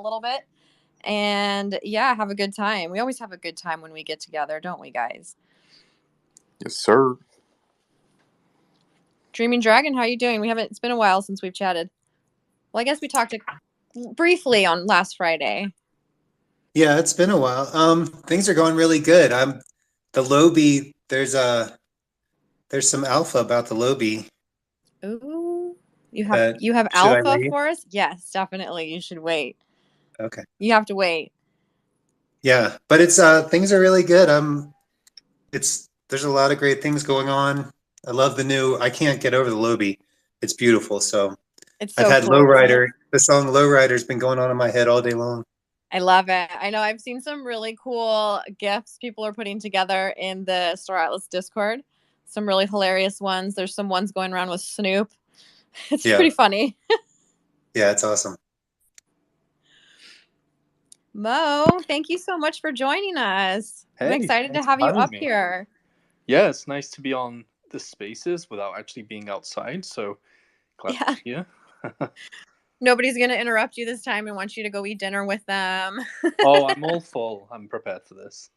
a little bit and yeah, have a good time. We always have a good time when we get together, don't we, guys? Yes, sir. Dreaming Dragon, how are you doing? It's been a while since we've chatted. Well, I guess we talked briefly on last Friday. Yeah, it's been a while. Things are going really good. The Lobi, there's some alpha about the Lobi. Ooh, you have Should I alpha read? for us? Yes, definitely. You should wait. Okay. You have to wait. Yeah, but it's things are really good. There's a lot of great things going on. I love I can't get over the Lobi. It's beautiful. So It's I've so had cool, isn't it? Lowrider. The song Lowrider's been going on in my head all day long. I love it. I know I've seen some really cool GIFs people are putting together in the Store Atlas Discord. Some really hilarious ones. There's some ones going around with Snoop. It's pretty funny. Yeah, it's awesome. Mo, thank you so much for joining us. I'm excited to have you up here. Yeah, it's nice to be on the spaces without actually being outside. So glad to be here. Nobody's going to interrupt you this time and want you to go eat dinner with them. Oh, I'm all full. I'm prepared for this.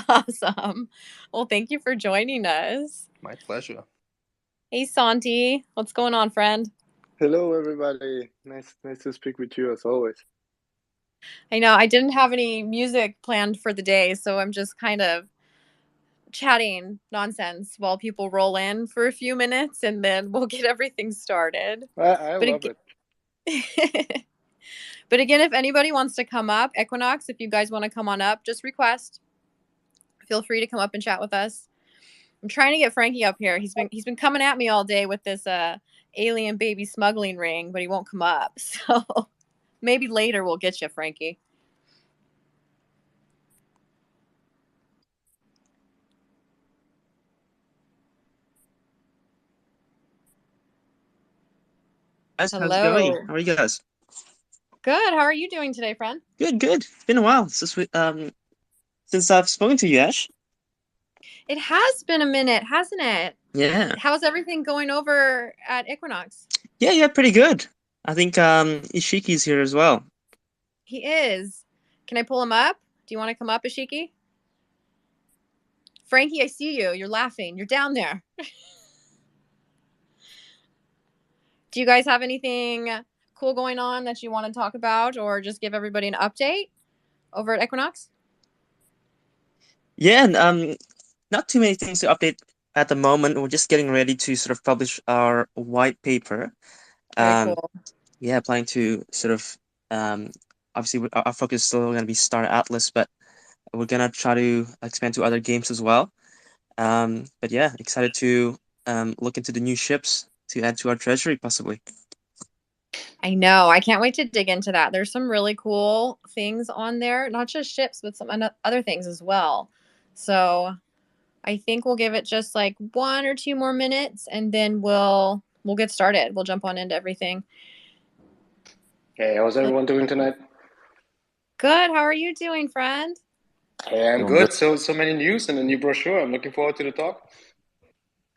Awesome. Well, thank you for joining us. My pleasure. Hey, Santi. What's going on, friend? Hello, everybody. Nice to speak with you as always. I know I didn't have any music planned for the day, so I'm just kind of chatting nonsense while people roll in for a few minutes, and then we'll get everything started. I love it. But again, if anybody wants to come up, Equinox, if you guys want to come on up, just request. Feel free to come up and chat with us. I'm trying to get Frankie up here. He's been coming at me all day with this alien baby smuggling ring, but he won't come up. So maybe later we'll get you, Frankie. Guys, how's it going? How are you guys? Good. How are you doing today, friend? Good. It's been a while since I've spoken to you, Ash. It has been a minute, hasn't it? Yeah. How's everything going over at Equinox? Yeah, pretty good. I think Ishiki's here as well. He is. Can I pull him up? Do you want to come up, Ishiki? Frankie, I see you. You're laughing. You're down there. Do you guys have anything cool going on that you want to talk about or just give everybody an update over at Equinox? Yeah, not too many things to update at the moment. We're just getting ready to sort of publish our white paper. Very cool. Yeah, planning to sort of obviously our focus is still going to be Star Atlas, but we're going to try to expand to other games as well. But yeah, excited to look into the new ships to add to our treasury, possibly. I know. I can't wait to dig into that. There's some really cool things on there, not just ships, but some other things as well. So I think we'll give it just like 1 or 2 more minutes, and then we'll get started. We'll jump on into everything. Hey, how's everyone doing tonight? Good. How are you doing, friend? Hey, I'm good. So many news and a new brochure. I'm looking forward to the talk.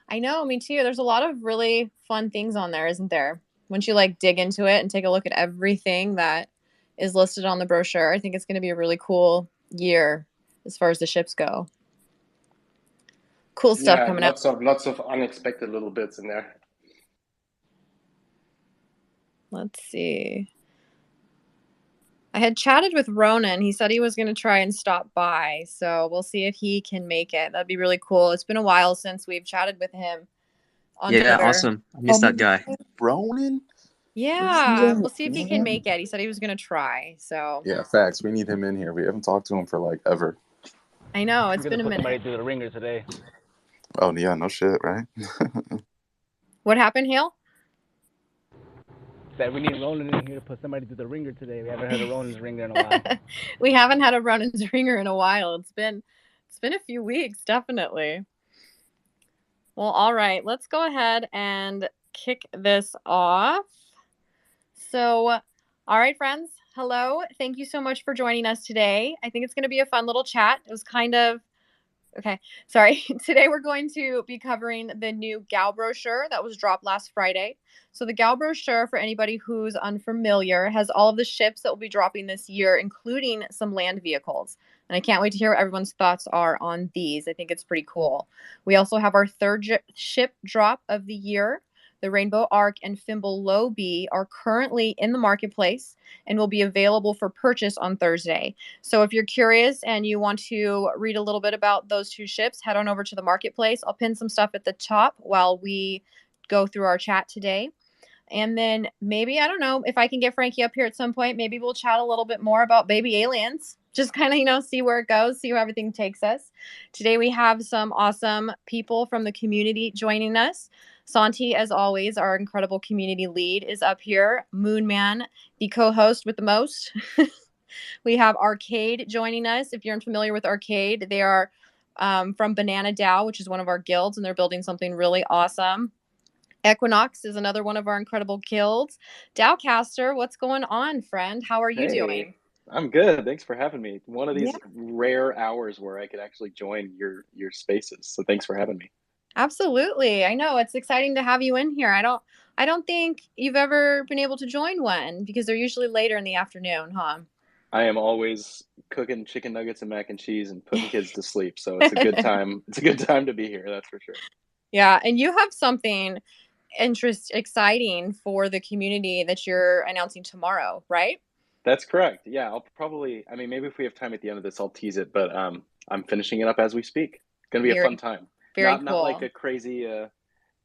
I know, me too. There's a lot of really fun things on there, isn't there? Once you like dig into it and take a look at everything that is listed on the brochure, I think it's going to be a really cool year as far as the ships go. Cool stuff coming up. Lots of unexpected little bits in there. Let's see. I had chatted with Ronan. He said he was going to try and stop by. So we'll see if he can make it. That'd be really cool. It's been a while since we've chatted with him on Twitter. Awesome. I miss that guy. Ronan? Yeah, we'll see if he can make it. He said he was going to try. So yeah, facts. We need him in here. We haven't talked to him for like ever. I know. It's been a minute. Somebody through the ringer today. Oh, yeah, no shit, right? What happened, Hale? Said we need Ronan in here to put somebody through the ringer today. We haven't heard of Ronan's ringer in a while. We haven't had a Ronan's ringer in a while. It's been a few weeks, definitely. Well, all right. Let's go ahead and kick this off. So, all right, friends. Hello. Thank you so much for joining us today. I think it's going to be a fun little chat. It was kind of Okay, sorry. Today we're going to be covering the new GAO brochure that was dropped last Friday. So the GAO brochure, for anybody who's unfamiliar, has all of the ships that will be dropping this year, including some land vehicles. And I can't wait to hear what everyone's thoughts are on these. I think it's pretty cool. We also have our third ship drop of the year. The Rainbow Arc and Thimble Lobi are currently in the marketplace and will be available for purchase on Thursday. So if you're curious and you want to read a little bit about those two ships, head on over to the marketplace. I'll pin some stuff at the top while we go through our chat today. And then maybe, I don't know, if I can get Frankie up here at some point, maybe we'll chat a little bit more about baby aliens. Just kind of, see where it goes, see where everything takes us. Today we have some awesome people from the community joining us. Santi, as always, our incredible community lead, is up here. Moonman, the co-host with the most. We have Arcade joining us. If you're unfamiliar with Arcade, they are from Banana DAO, which is one of our guilds, and they're building something really awesome. Equinox is another one of our incredible guilds. Dowcaster, what's going on, friend? How are you doing? I'm good. Thanks for having me. One of these Yeah. rare hours where I could actually join your spaces. So thanks for having me. Absolutely. I know it's exciting to have you in here. I don't think you've ever been able to join one because they're usually later in the afternoon, huh? I am always cooking chicken nuggets and mac and cheese and putting kids to sleep. So it's a good time. It's a good time to be here. That's for sure. Yeah. And you have something exciting for the community that you're announcing tomorrow, right? That's correct. Yeah, I'll probably, maybe if we have time at the end of this, I'll tease it, but I'm finishing it up as we speak. It's gonna be a fun time. Very Not like cool. a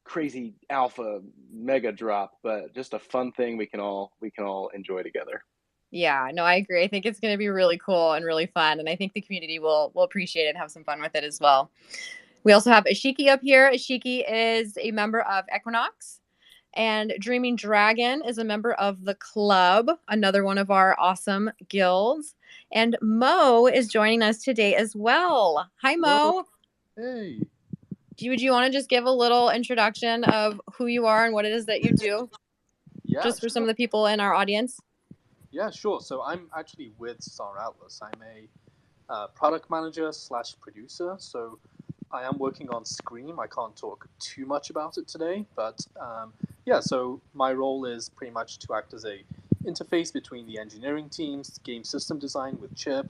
crazy alpha mega drop, but just a fun thing we can all enjoy together. Yeah, no, I agree. I think it's going to be really cool and really fun, and I think the community will appreciate it and have some fun with it as well. We also have Ashiki up here. Ashiki is a member of Equinox, and Dreaming Dragon is a member of the club, another one of our awesome guilds. And Mo is joining us today as well. Hi, Mo. Hey. Would you want to just give a little introduction of who you are and what it is that you do? Yeah, just for some of the people in our audience. Yeah, sure. So I'm actually with Star Atlas. I'm a product manager / producer. So I am working on Scream. I can't talk too much about it today, but yeah. So my role is pretty much to act as a interface between the engineering teams, game system design with Chip,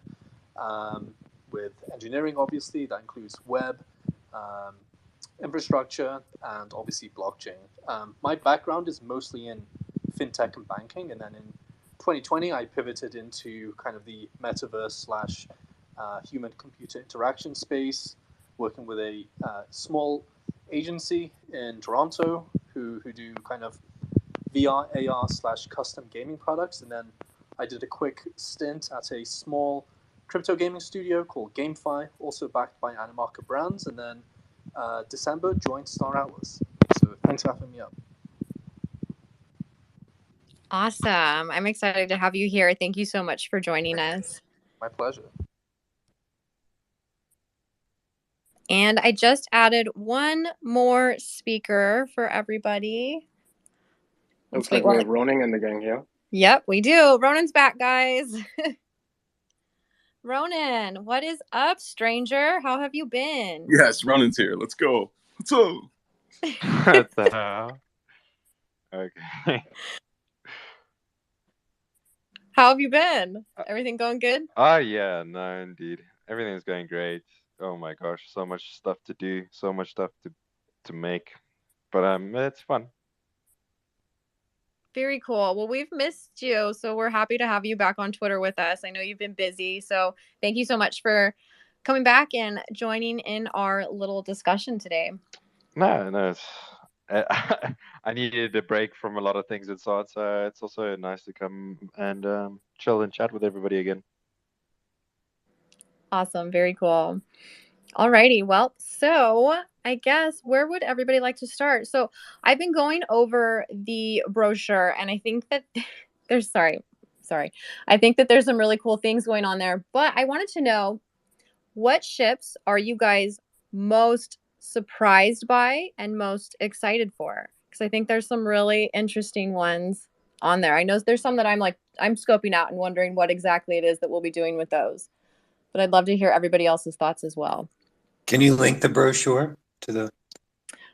with engineering. Obviously, that includes web, infrastructure, and obviously blockchain. My background is mostly in fintech and banking, and then in 2020 I pivoted into kind of the metaverse / human-computer interaction space, working with a small agency in Toronto who do kind of VR, AR / custom gaming products, and then I did a quick stint at a small crypto gaming studio called GameFi, also backed by Animarca Brands, and then December joined Star Atlas. So thanks for having me up. Awesome. I'm excited to have you here. Thank you so much for joining us. My pleasure. And I just added one more speaker for everybody. Looks like we have Ronin and the gang here. Yep, we do. Ronan's back, guys. Ronan, what is up, stranger? How have you been? Yes, Ronan's here. Let's go. What's up? What the hell? Okay. How have you been? Everything going good? Oh yeah, no, indeed. Everything's going great. Oh my gosh, so much stuff to do, so much stuff to make. But it's fun. Very cool. Well, we've missed you, so we're happy to have you back on Twitter with us. I know you've been busy, so thank you so much for coming back and joining in our little discussion today. No, I needed a break from a lot of things inside, so it's also nice to come and chill and chat with everybody again. Awesome. Very cool. Alrighty. Well, so I guess where would everybody like to start? So I've been going over the brochure, and I think that there's sorry. I think that there's some really cool things going on there, but I wanted to know, what ships are you guys most surprised by and most excited for? Because I think there's some really interesting ones on there. I know there's some that I'm scoping out and wondering what exactly it is that we'll be doing with those. But I'd love to hear everybody else's thoughts as well. Can you link the brochure to the?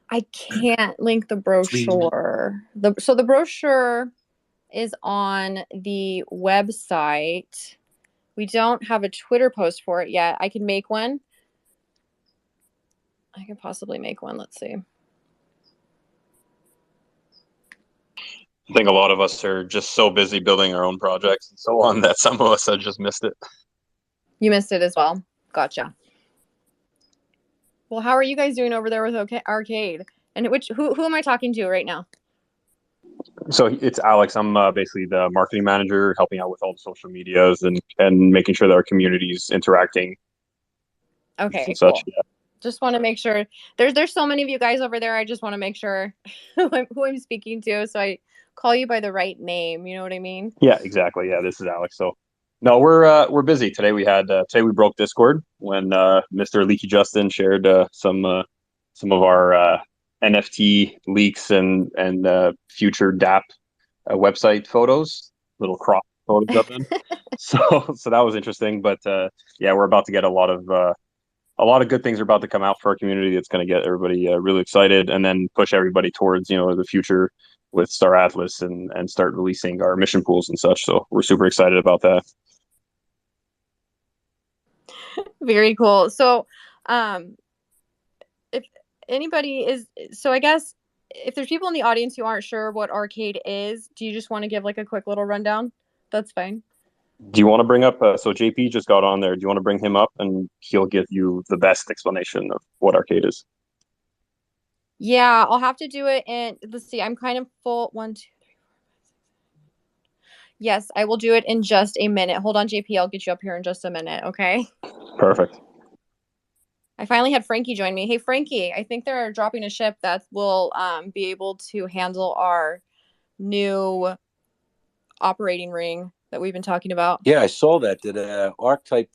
I can't link the brochure. So the brochure is on the website. We don't have a Twitter post for it yet. I can make one. I could possibly make one. Let's see. I think a lot of us are just so busy building our own projects and so on that some of us have just missed it. You missed it as well. Gotcha. Well, how are you guys doing over there with Arcade? And who am I talking to right now? So it's Alex. I'm basically the marketing manager, helping out with all the social medias and making sure that our community is interacting. Okay, and cool. Such, yeah. Just want to make sure there's so many of you guys over there. I just want to make sure who I'm speaking to, so I call you by the right name. You know what I mean? Yeah, exactly. Yeah, this is Alex. So no, we're busy today. Today we broke Discord when Mr. Leaky Justin shared some of our NFT leaks and future DApp website photos, little crop photos of them. so that was interesting. But yeah, we're about to get a lot of good things are about to come out for our community. That's going to get everybody really excited, and then push everybody towards the future with Star Atlas and start releasing our mission pools and such. So we're super excited about that. Very cool. So, if anybody is, so I guess if there's people in the audience who aren't sure what Arcade is, do you just want to give like a quick little rundown? That's fine. Do you want to bring up? So JP just got on there. Do you want to bring him up and he'll give you the best explanation of what Arcade is? Yeah, I'll have to do it. And let's see, I'm kind of full. 1, 2, 3, 4, 5, 6, 7. Yes, I will do it in just a minute. Hold on, JP. I'll get you up here in just a minute. Okay. Perfect. I finally had Frankie join me. Hey, Frankie, I think they're dropping a ship that will be able to handle our new operating ring that we've been talking about. Yeah, I saw that. Did Archetype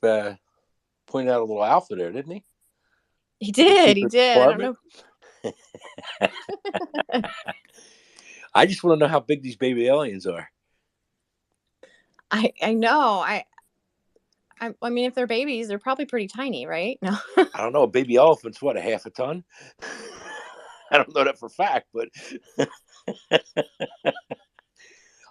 point out a little alpha there, didn't he? He did. He did. I don't know. I just want to know how big these baby aliens are. I know. I mean, if they're babies, they're probably pretty tiny, right? No. I don't know. A baby elephant's what, a half a ton? I don't know that for a fact, but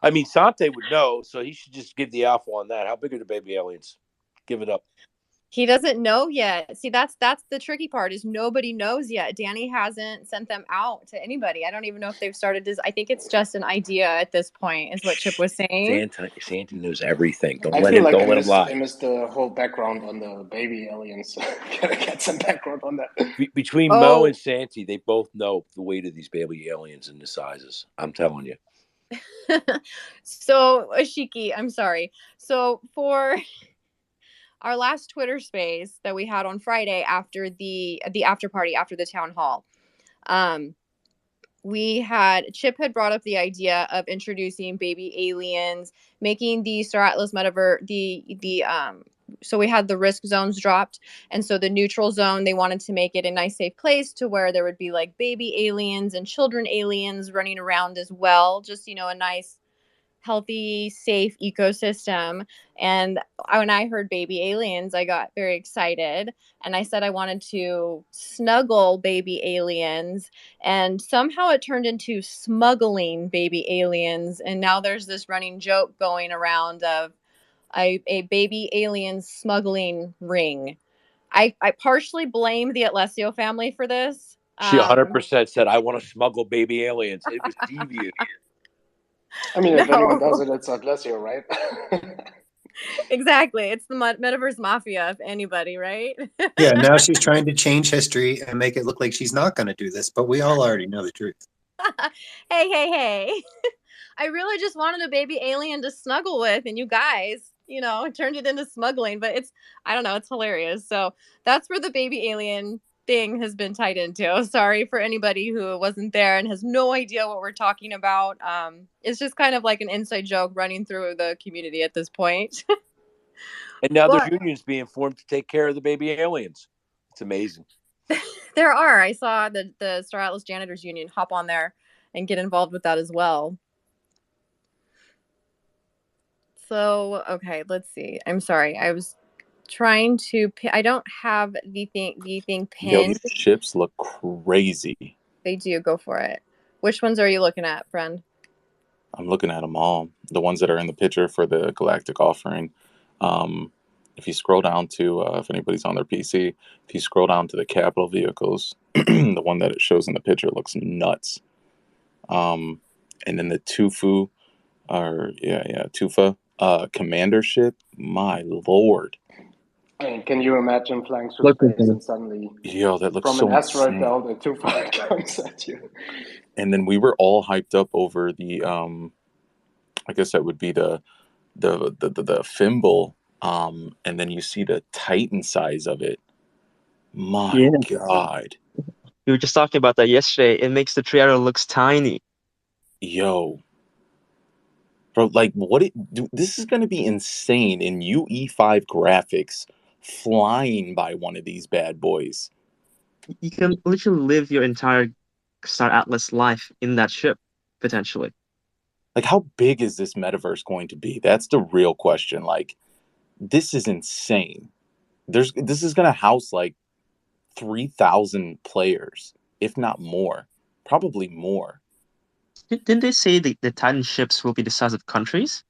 I mean, Sante would know, so he should just give the alpha on that. How big are the baby aliens? Give it up. He doesn't know yet. See, that's the tricky part is nobody knows yet. Danny hasn't sent them out to anybody. I don't even know if they've started. I think it's just an idea at this point, is what Chip was saying. Santa knows everything. Don't I let feel him. like Don't let him lie. I missed the whole background on the baby aliens. Gotta get some background on that. Between Mo and Santi, they both know the weight of these baby aliens and the sizes. I'm telling you. So, Ashiki, I'm sorry. So for our last Twitter space that we had on Friday after the after party, after the town hall, Chip had brought up the idea of introducing baby aliens, making the Star Atlas metaverse so we had the risk zones dropped, and so the neutral zone, they wanted to make it a nice safe place to where there would be like baby aliens and children aliens running around as well, just a nice healthy, safe ecosystem. And when I heard baby aliens, I got very excited. And I said I wanted to snuggle baby aliens. And somehow it turned into smuggling baby aliens. And now there's this running joke going around of a baby alien smuggling ring. I partially blame the Alessio family for this. She 100% said, I want to smuggle baby aliens. It was devious. I mean, if anyone does it, it's Alessio, right? Exactly. It's the metaverse mafia, if anybody, right? Yeah, now she's trying to change history and make it look like she's not going to do this, but we all already know the truth. Hey. I really just wanted a baby alien to snuggle with, and you guys, turned it into smuggling, but I don't know, it's hilarious. So that's where the baby alien thing has been tied into. Sorry for anybody who wasn't there and has no idea what we're talking about. It's just kind of like an inside joke running through the community at this point. And now there's unions being formed to take care of the baby aliens. It's amazing. There are. I saw the Star Atlas Janitors Union hop on there and get involved with that as well. So, okay, let's see. I'm sorry. I was trying to. I don't have the thing Yo, pinned. these ships look crazy. They do. Go for it. Which ones are you looking at, friend? I'm looking at them all. The ones that are in the picture for the Galactic Offering. If you scroll down to, if anybody's on their PC, if you scroll down to the capital vehicles, the one that it shows in the picture looks nuts. And then the Tufa, commander ship. My lord. And can you imagine flying through Look space insane. and suddenly Yo, that looks from so an asteroid insane. belt a Tufa comes at you? And then we were all hyped up over the, I guess that would be the Thimble. And then you see the Titan size of it. My Yeah, God. we were just talking about that yesterday. It makes the Triaero looks tiny. Yo. Bro, like, this is going to be insane in UE5 graphics, flying by one of these bad boys. You can literally live your entire Star Atlas life in that ship, potentially. Like, how big is this metaverse going to be? That's the real question. Like, this is insane. This is going to house, like, 3,000 players, if not more. Probably more. Didn't they say the Titan ships will be the size of countries?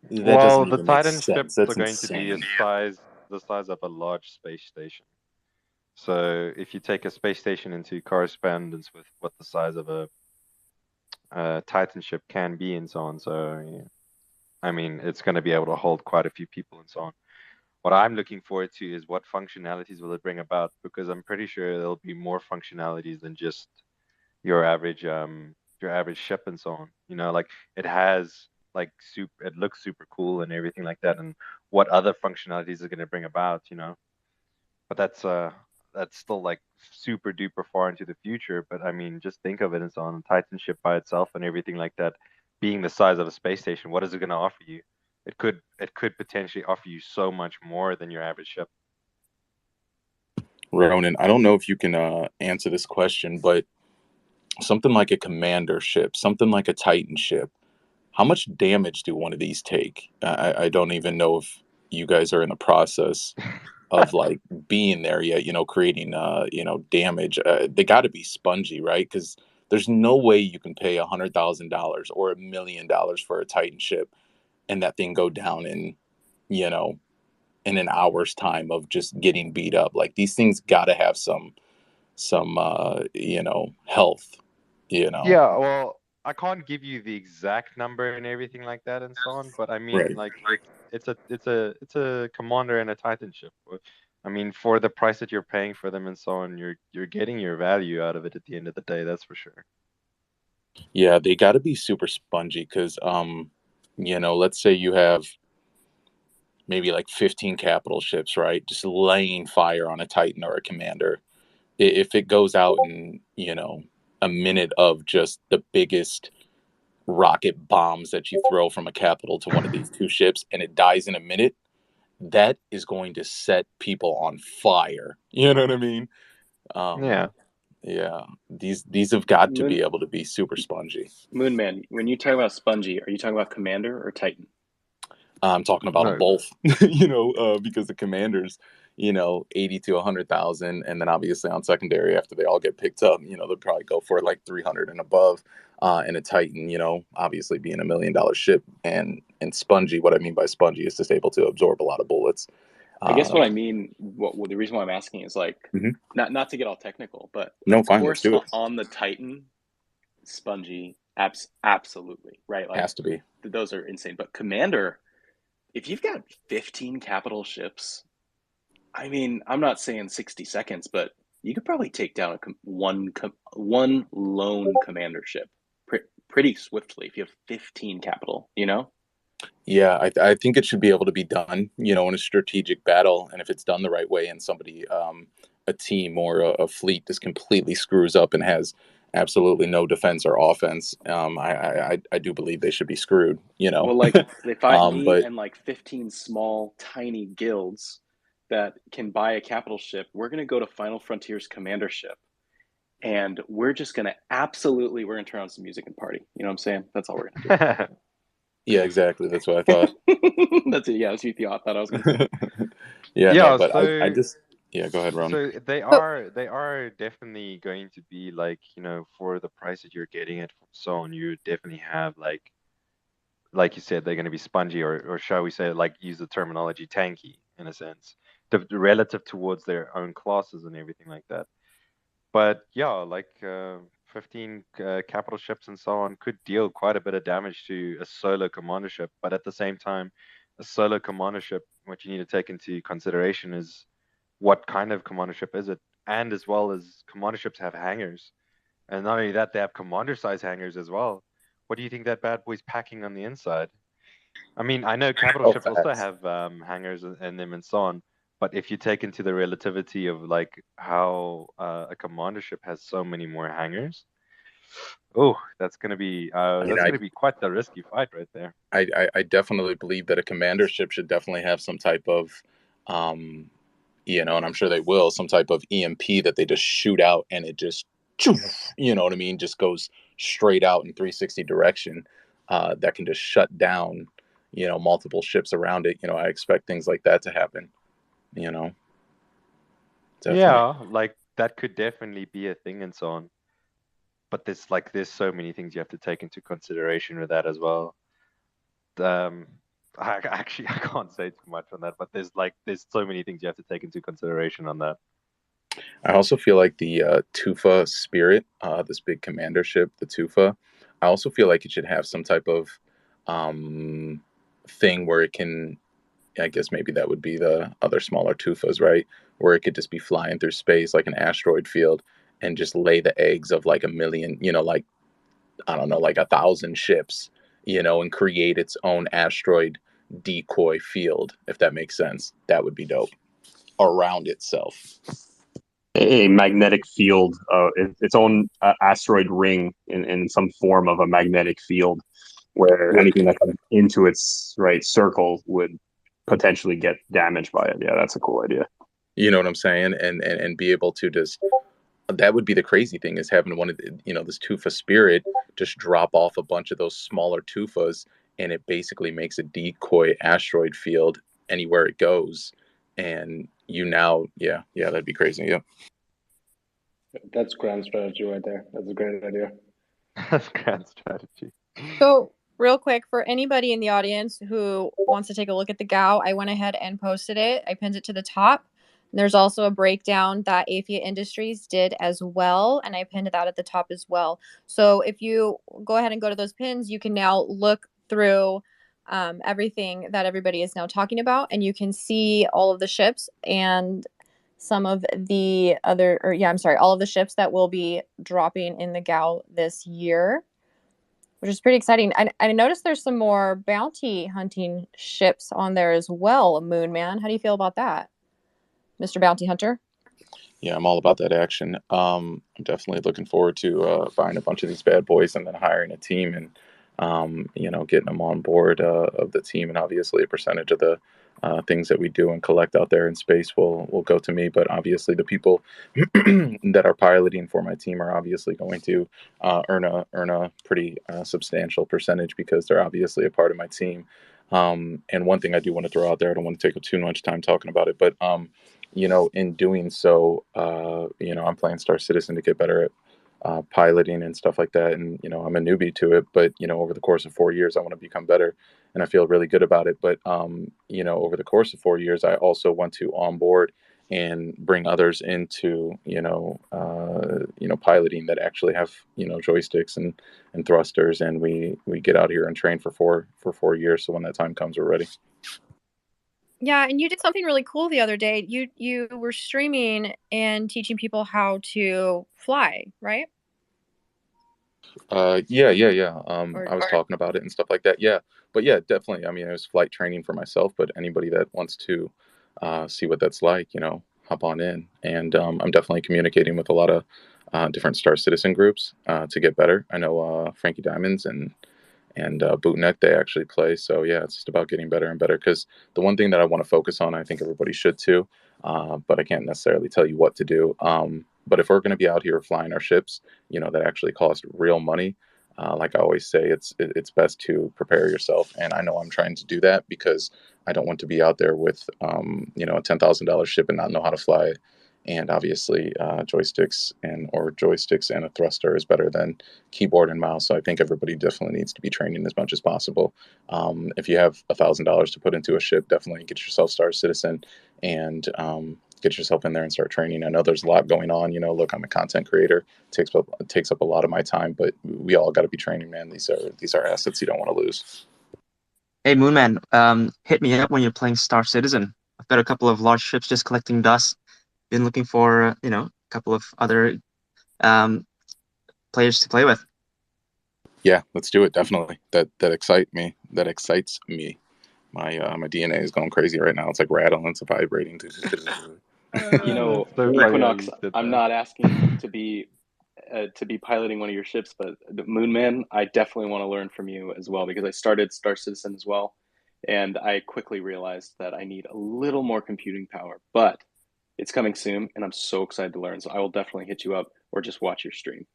That Well, doesn't the even make Titan sense. ships That's are going to be insane. the size of a large space station. So if you take a space station into correspondence with what the size of a Titan ship can be and so on, so yeah. I mean, it's going to be able to hold quite a few people and so on. What I'm looking forward to is what functionalities will it bring about, because I'm pretty sure there'll be more functionalities than just your average ship and so on. You know, like it has like it looks super cool and everything like that. And what other functionalities is going to bring about, you know? But that's still like super duper far into the future. But I mean, just think of it and so on. Titan ship by itself and everything like that, being the size of a space station, what is it going to offer you? It could potentially offer you so much more than your average ship. Ronan, I don't know if you can answer this question, but something like a commander ship, something like a Titan ship, how much damage do one of these take? I don't even know if you guys are in the process of like being there yet, creating damage. They got to be spongy, right? Because there's no way you can pay $100,000 or $1,000,000 for a Titan ship and that thing go down you know in an hour's time of just getting beat up. Like these things got to have some health. Yeah, well, I can't give you the exact number and everything like that and so on, but I mean, Right. like it's a commander and a Titan ship. I mean, for the price that you're paying for them and so on, you're getting your value out of it at the end of the day. That's for sure. Yeah, they got to be super spongy because let's say you have maybe like 15 capital ships, right? Just laying fire on a Titan or a commander. If it goes out in, a minute of just the biggest rocket bombs that you throw from a capital to one of these two ships and it dies in a minute, that is going to set people on fire. You know what I mean? Yeah. Yeah. These have got to Moon, be able to be super spongy. Moonman, when you talk about spongy, are you talking about Commander or Titan? I'm talking about them No. both, because the commanders, 80 to 100,000. And then obviously on secondary, after they all get picked up, they'll probably go for like 300 and above. And a Titan, obviously being $1,000,000 ship and spongy. What I mean by spongy is just able to absorb a lot of bullets. I guess what I mean, the reason why I'm asking is like, Mhm. not to get all technical, but No, of fine, let's course do it. on the Titan, spongy, absolutely, right? Like Has to be. those are insane. But Commander, if you've got 15 capital ships, I mean, I'm not saying 60 seconds, but you could probably take down one lone commander ship pretty swiftly if you have 15 capital, Yeah, I think it should be able to be done, in a strategic battle, and if it's done the right way, and somebody, a team or a fleet, just completely screws up and has absolutely no defense or offense, I do believe they should be screwed, Well, like they fight me but and like 15 small, tiny guilds that can buy a capital ship. We're going to go to Final Frontier's commander ship, and we're just going to we're going to turn on some music and party. You know what I'm saying? That's all we're going to yeah, exactly. That's what I thought. do. That's it. Yeah, that's what you thought I was going to say. Yeah, no, Yeah, but I so just yeah, go ahead, Ron. so So, they are definitely going to be like, for the price that you're getting it from Son, you definitely have like you said, they're going to be spongy, or shall we say, like, use the terminology tanky in a sense, relative towards their own classes and everything like that. But yeah, like 15 capital ships and so on could deal quite a bit of damage to a solo commander ship. But at the same time, a solo commander ship, what you need to take into consideration is what kind of commander ship is it, and as well as commander ships have hangars, and not only that, they have commander size hangars as well. What do you think that bad boy's packing on the inside? I mean, I know capital Oh, ships also facts. have hangars in them and so on, but if you take into the relativity of like how a commander ship has so many more hangars, oh, I mean, that's gonna be quite the risky fight right there. I definitely believe that a commander ship should definitely have some type of, um, and I'm sure they will, some type of EMP that they just shoot out and it just, you know what I mean, just goes straight out in 360 direction. That can just shut down, multiple ships around it. I expect things like that to happen. You know, definitely. Yeah, like that could definitely be a thing and so on. But there's so many things you have to take into consideration with that as well. Um, I can't say too much on that, but there's so many things you have to take into consideration on that. I also feel like the Tufa Spirit, this big commander ship, the Tufa, I also feel like it should have some type of um, thing where it can, I guess maybe that would be the other smaller Tufas, right? Where it could just be flying through space like an asteroid field and just lay the eggs of like a million, like, I don't know, like 1,000 ships, and create its own asteroid decoy field, if that makes sense. That would be dope around itself. A magnetic field, its own asteroid ring in some form of a magnetic field, where anything that comes into its right circle would potentially get damaged by it. Yeah, that's a cool idea. You know what I'm saying? And be able to just, that would be the crazy thing, is having one of the, this Tufa Spirit just drop off a bunch of those smaller Tufas, and it basically makes a decoy asteroid field anywhere it goes. And yeah, that'd be crazy. Yeah. That's grand strategy right there. That's a great idea. That's grand strategy. So, real quick, for anybody in the audience who wants to take a look at the GAO, I went ahead and posted it. I pinned it to the top. There's also a breakdown that Afia Industries did as well, and I pinned that at the top as well. So if you go ahead and go to those pins, you can now look through everything that everybody is now talking about, and you can see all of the ships and some of the other, all of the ships that will be dropping in the GAO this year, which is pretty exciting. I noticed there's some more bounty hunting ships on there as well, Moon Man. How do you feel about that, Mr. Bounty Hunter? Yeah, I'm all about that action. I'm definitely looking forward to buying a bunch of these bad boys and then hiring a team and, getting them on board of the team. And obviously a percentage of the things that we do and collect out there in space will go to me. But obviously the people that are piloting for my team are obviously going to earn a pretty substantial percentage, because they're obviously a part of my team. And one thing I do want to throw out there, I don't want to take too much time talking about it, but in doing so, I'm playing Star Citizen to get better at piloting and stuff like that. And, I'm a newbie to it, but, over the course of 4 years, I want to become better, and I feel really good about it. But, over the course of 4 years, I also want to onboard and bring others into, piloting that actually have, joysticks and thrusters. And we get out here and train for 4 years. So when that time comes, we're ready. Yeah, and you did something really cool the other day. You were streaming and teaching people how to fly, right? Yeah. I was talking about it and stuff like that. Yeah, but yeah, definitely. I mean, it was flight training for myself, but anybody that wants to see what that's like, hop on in. And I'm definitely communicating with a lot of different Star Citizen groups to get better. I know Frankie Diamonds and Bootneck, they actually play. So yeah, it's just about getting better and better. Because the one thing that I want to focus on, I think everybody should too, but I can't necessarily tell you what to do. But if we're going to be out here flying our ships, that actually cost real money, Like I always say, it's best to prepare yourself, and I know I'm trying to do that because I don't want to be out there with a $10,000 ship and not know how to fly it. And obviously, joysticks and a thruster is better than keyboard and mouse. So I think everybody definitely needs to be training as much as possible. If you have $1,000 to put into a ship, definitely get yourself Star Citizen and get yourself in there and start training. I know there's a lot going on. Look, I'm a content creator. Takes up a lot of my time, but we all got to be training, man. These are assets you don't want to lose. Hey, Moonman, hit me up when you're playing Star Citizen. I've got a couple of large ships just collecting dust. Been looking for, a couple of other players to play with. Yeah, let's do it. Definitely. That excites me. That excites me. My DNA is going crazy right now. It's like rattling. It's vibrating. Equinox, I'm not asking to be piloting one of your ships, but Moonman, I definitely want to learn from you as well, because I started Star Citizen as well, and I quickly realized that I need a little more computing power, but it's coming soon, and I'm so excited to learn. So I will definitely hit you up or just watch your stream.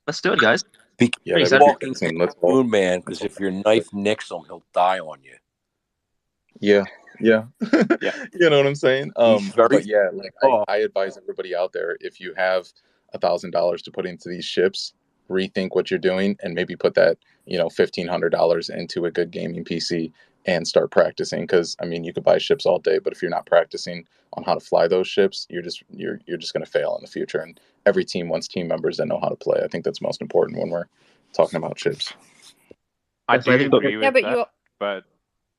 Let's do it, guys. Be walking Moonman, because if your knife nicks him, he'll die on you. Yeah. You know what I'm saying? But yeah, like I advise everybody out there, if you have $1,000 to put into these ships, rethink what you're doing and maybe put that $1,500 into a good gaming PC and start practicing. Because I mean, you could buy ships all day, but if you're not practicing on how to fly those ships, you're just going to fail in the future. And every team wants team members that know how to play. I think that's most important when we're talking about ships. I do agree with that,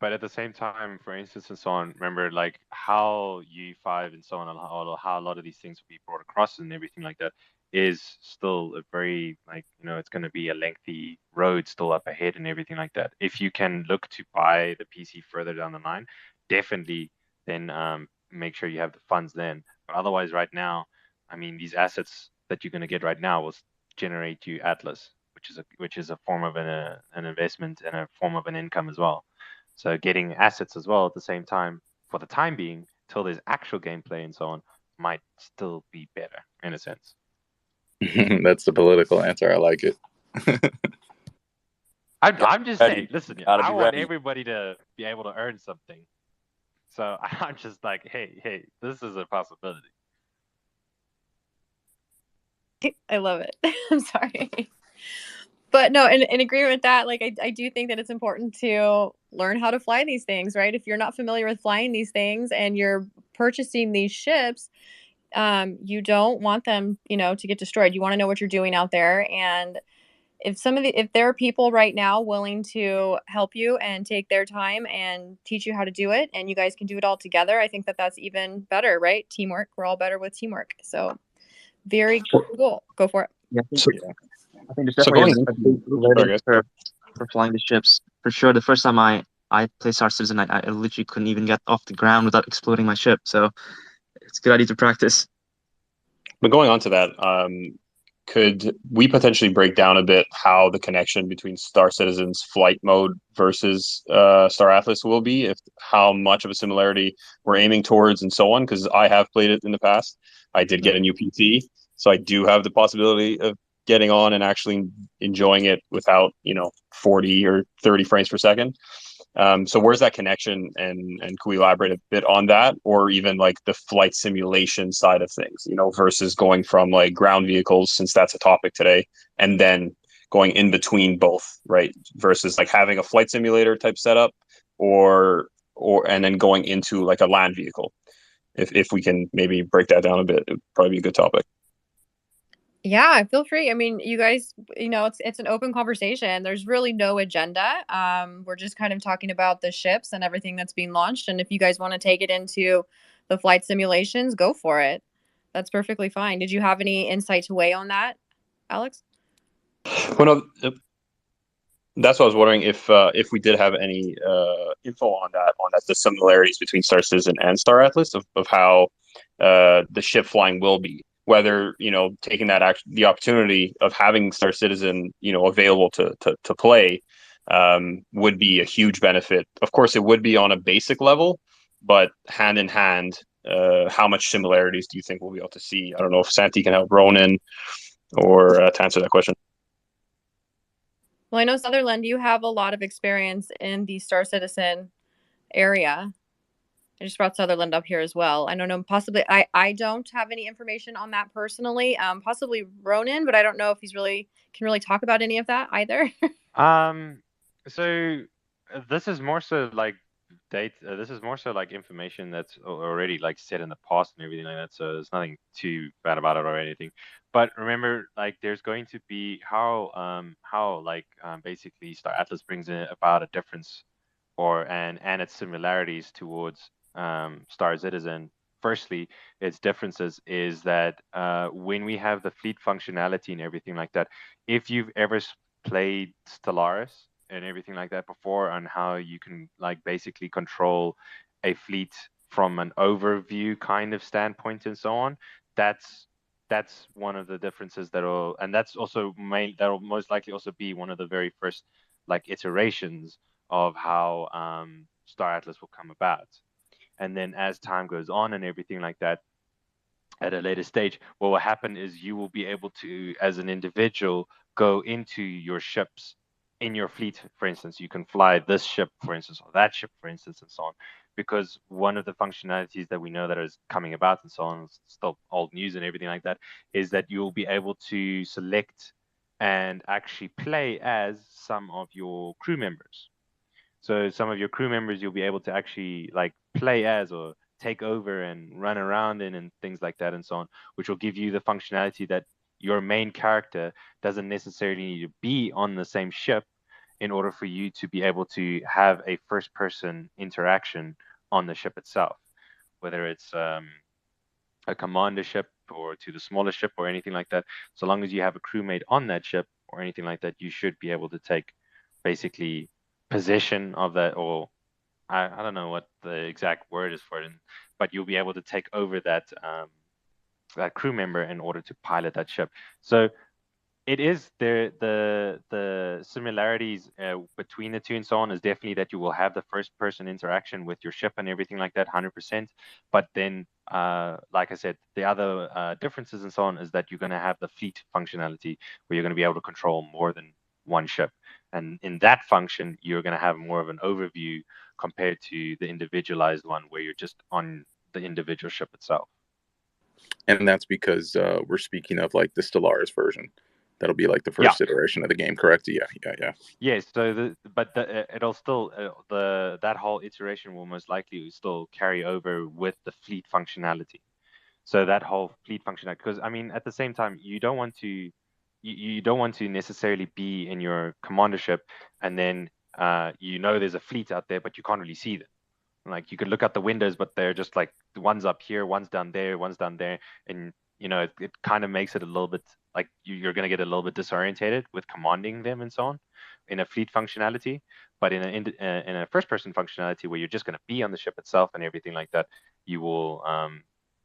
but at the same time, for instance, and so on, remember like how UE5 and so on, and how a lot of these things will be brought across and everything like that is still a very it's going to be a lengthy road still up ahead and everything like that. If you can look to buy the PC further down the line, definitely then make sure you have the funds then. But otherwise, right now, I mean, these assets that you're going to get right now will generate you Atlas, which is a form of an investment and a form of an income as well. So getting assets as well at the same time, for the time being, till there's actual gameplay and so on, might still be better in a sense. That's the political answer. I like it. I'm just saying, listen, I want everybody to be able to earn something. So I'm just like, hey, this is a possibility. I love it. I'm sorry. But no, in agreement with that, like I do think that it's important to learn how to fly these things, right? If you're not familiar with flying these things and you're purchasing these ships, you don't want them, to get destroyed. You want to know what you're doing out there. And if there are people right now willing to help you and take their time and teach you how to do it, and you guys can do it all together, I think that that's even better, right? Teamwork. We're all better with teamwork. So very cool. Go for it. Yeah, I think there's definitely a learning curve for flying the ships. For sure, the first time I played Star Citizen, I literally couldn't even get off the ground without exploding my ship. So it's a good idea to practice. But going on to that, could we potentially break down a bit how the connection between Star Citizen's flight mode versus Star Atlas will be, if how much of a similarity we're aiming towards and so on? Because I have played it in the past. I did get a new PC, so I do have the possibility of getting on and actually enjoying it without 40 or 30 frames per second. So where's that connection, and can we elaborate a bit on that, or even like the flight simulation side of things, versus going from like ground vehicles, since that's a topic today, and then going in between both, right? Versus like having a flight simulator type setup, or and then going into like a land vehicle. If we can maybe break that down a bit, it'd probably be a good topic. Yeah, feel free. I mean, you guys, it's an open conversation. There's really no agenda. We're just kind of talking about the ships and everything that's being launched. And if you guys want to take it into the flight simulations, go for it. That's perfectly fine. Did you have any insight to weigh on that, Alex? Well, no, that's what I was wondering, if we did have any info on that, the similarities between Star Citizen and Star Atlas, of how the ship flying will be. Whether taking the opportunity of having Star Citizen available to play would be a huge benefit. Of course, it would be on a basic level, but hand in hand, how much similarities do you think we'll be able to see? I don't know if Santi can help Ronan or to answer that question. Well, I know Sutherland, you have a lot of experience in the Star Citizen area. I just brought Sutherland up here as well. I don't know, possibly I don't have any information on that personally. Possibly Ronan, but I don't know if he's can really talk about any of that either. So this is more so like this is more so like information that's already like set in the past and everything like that. So there's nothing too bad about it or anything. But remember, like there's going to be how basically Star Atlas brings in about a difference and its similarities towards Star Citizen. Firstly, its differences is that when we have the fleet functionality and everything like that, if you've ever played Stellaris and everything like that before, on how you can like basically control a fleet from an overview kind of standpoint and so on, that's one of the differences and that's also that'll most likely also be one of the very first like iterations of how Star Atlas will come about. And then as time goes on and everything like that, at a later stage, what will happen is you will be able to, as an individual, go into your ships in your fleet. For instance, you can fly this ship, for instance, or that ship, for instance, and so on. Because one of the functionalities that we know that is coming about and so on, still old news and everything like that, is that you'll be able to select and actually play as some of your crew members. So some of your crew members you'll be able to actually like play as or take over and run around in and things like that and so on, which will give you the functionality that your main character doesn't necessarily need to be on the same ship in order for you to be able to have a first person interaction on the ship itself, whether it's a commander ship or to the smaller ship or anything like that. So long as you have a crewmate on that ship or anything like that, you should be able to take basically possession of that, or I don't know what the exact word is for it, but you'll be able to take over that that crew member in order to pilot that ship. So it is the similarities between the two and so on is definitely that you will have the first person interaction with your ship and everything like that 100%. But then like I said, the other differences and so on is that you're going to have the fleet functionality where you're going to be able to control more than one ship, and in that function you're going to have more of an overview compared to the individualized one where you're just on the individual ship itself. And that's because we're speaking of like the Stellaris version. That'll be like the first iteration of the game, correct? Yeah. Yes. So, it'll still that whole iteration will most likely still carry over with the fleet functionality. So that whole fleet functionality, because I mean, at the same time, you don't want to necessarily be in your commander ship, and then there's a fleet out there, but you can't really see them. Like you could look out the windows, but they're just like one's up here, one's down there, one's down there, and it kind of makes it a little bit like you're going to get a little bit disorientated with commanding them and so on in a fleet functionality. But in a first person functionality where you're just going to be on the ship itself and everything like that, you will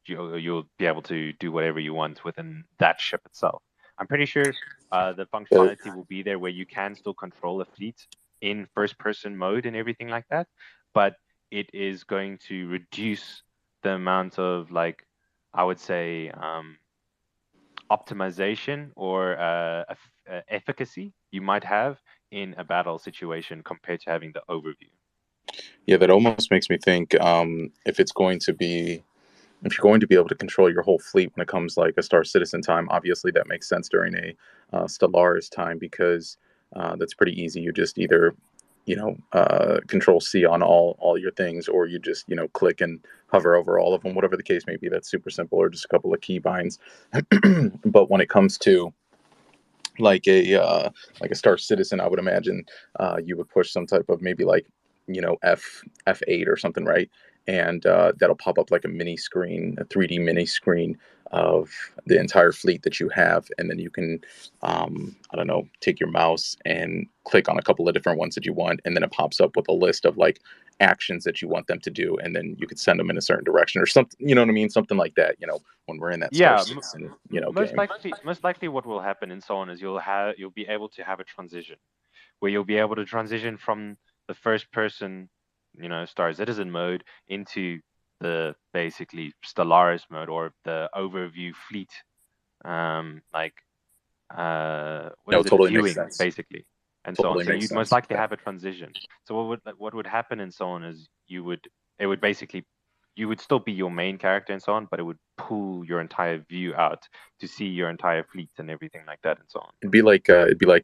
you'll be able to do whatever you want within that ship itself. I'm pretty sure the functionality will be there where you can still control a fleet in first person mode and everything like that, but it is going to reduce the amount of, like, I would say, optimization or efficacy you might have in a battle situation compared to having the overview. Yeah, that almost makes me think if you're going to be able to control your whole fleet when it comes like a Star Citizen time, obviously that makes sense during a Stellaris time, because that's pretty easy. You just either control C on all your things, or you just click and hover over all of them, whatever the case may be. That's super simple, or just a couple of key binds. But when it comes to like a Star Citizen, I would imagine you would push some type of maybe like F8 or something, right? And that'll pop up like a mini screen, a 3D mini screen of the entire fleet that you have, and then you can I don't know, take your mouse and click on a couple of different ones that you want, and then it pops up with a list of like actions that you want them to do, and then you could send them in a certain direction or something, you know what I mean, something like that, when we're in that Star Citizen most game. likely what will happen and so on is you'll be able to have a transition where you'll be able to transition from the first person Star Citizen mode into the basically Stellaris mode, or the overview fleet Totally viewing, makes sense. basically. and so on. Totally So makes you'd most sense. likely have a transition. So what would happen and so on is you would still be your main character and so on, but it would pull your entire view out to see your entire fleet and everything like that and so on. It'd be like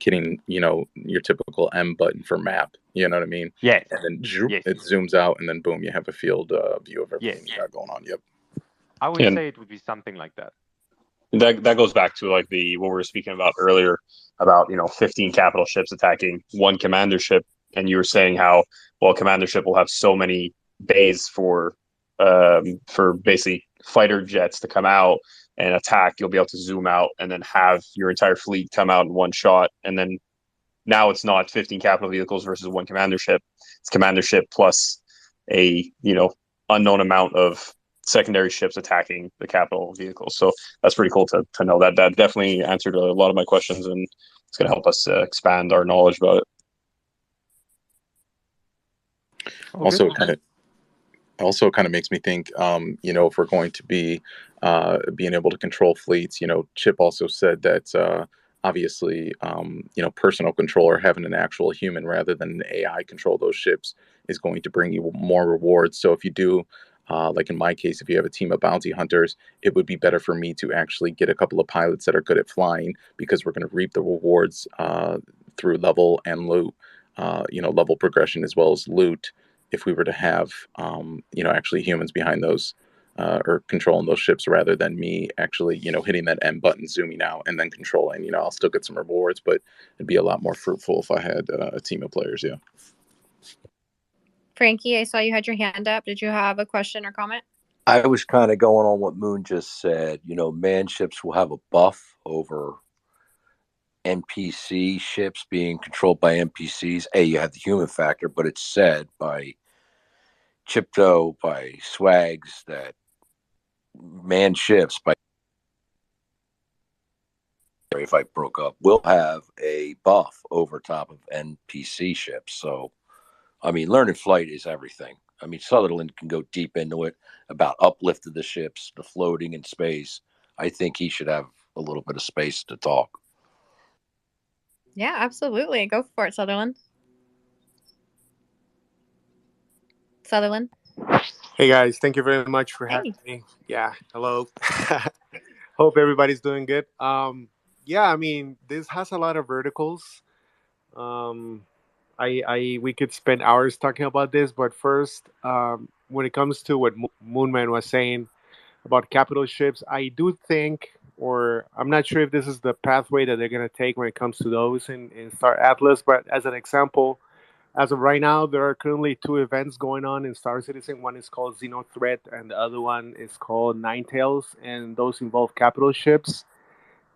hitting, your typical M button for map. You know what I mean? Yes. And then zoom, Yes. it zooms out, and then boom, you have a field view of everything Yes. you got going on. Yep. I would say it would be something like that. That goes back to like what we were speaking about earlier about 15 capital ships attacking one commander ship, and you were saying how commander ship will have so many bays for basically fighter jets to come out and attack. You'll be able to zoom out and then have your entire fleet come out in one shot, and then now it's not 15 capital vehicles versus one commander ship. It's commander ship plus a unknown amount of secondary ships attacking the capital vehicles. So that's pretty cool to know that. That definitely answered a lot of my questions, and it's going to help us expand our knowledge about it. Also, kind of makes me think, if we're going to be being able to control fleets, Chip also said that obviously, personal control or having an actual human rather than an AI control those ships is going to bring you more rewards. So if you do, like in my case, if you have a team of bounty hunters, it would be better for me to actually get a couple of pilots that are good at flying, because we're going to reap the rewards through level and loot, level progression as well as loot, if we were to have, actually humans behind those or controlling those ships rather than me actually, hitting that M button, zooming out, and then controlling. I'll still get some rewards, but it'd be a lot more fruitful if I had a team of players. Yeah. Frankie, I saw you had your hand up. Did you have a question or comment? I was kind of going on what Moon just said. Man ships will have a buff over NPC ships being controlled by NPCs. You have the human factor, but it's said by Chipto, by Swags, that man ships, if I broke up, will have a buff over top of NPC ships. So, learning flight is everything. Sutherland can go deep into it about uplift of the ships, the floating in space. I think he should have a little bit of space to talk. Yeah, absolutely. Go for it, Sutherland. Sutherland. Hey guys, thank you very much for having me. Yeah, hello. Hope everybody's doing good. This has a lot of verticals. We could spend hours talking about this, but first, when it comes to what Moonman was saying about capital ships, I do think, or I'm not sure if this is the pathway that they're going to take when it comes to those in Star Atlas, but as an example, as of right now, there are currently 2 events going on in Star Citizen. One is called Xeno Threat, and the other one is called Ninetales, and those involve capital ships.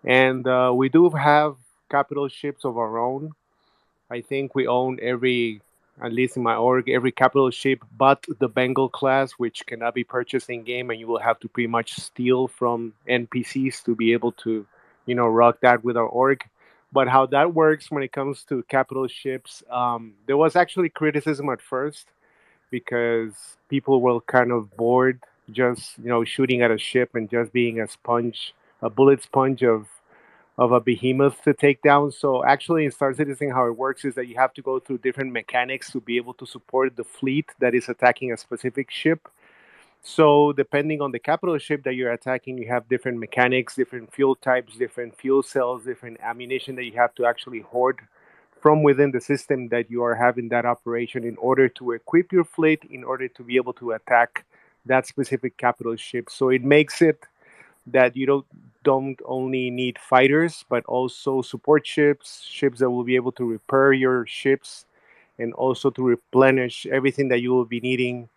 And we do have capital ships of our own. I think we own at least in my org, every capital ship but the Bengal class, which cannot be purchased in game, and you will have to pretty much steal from NPCs to be able to, rock that with our org. But how that works when it comes to capital ships, there was actually criticism at first because people were kind of bored just, shooting at a ship and just being a bullet sponge of a behemoth to take down. So actually in Star Citizen, how it works is that you have to go through different mechanics to be able to support the fleet that is attacking a specific ship. So depending on the capital ship that you're attacking, you have different mechanics, different fuel types, different fuel cells, different ammunition that you have to actually hoard from within the system that you are having that operation in order to equip your fleet, in order to be able to attack that specific capital ship. So it makes it that you don't only need fighters, but also support ships that will be able to repair your ships, and also to replenish everything that you will be needing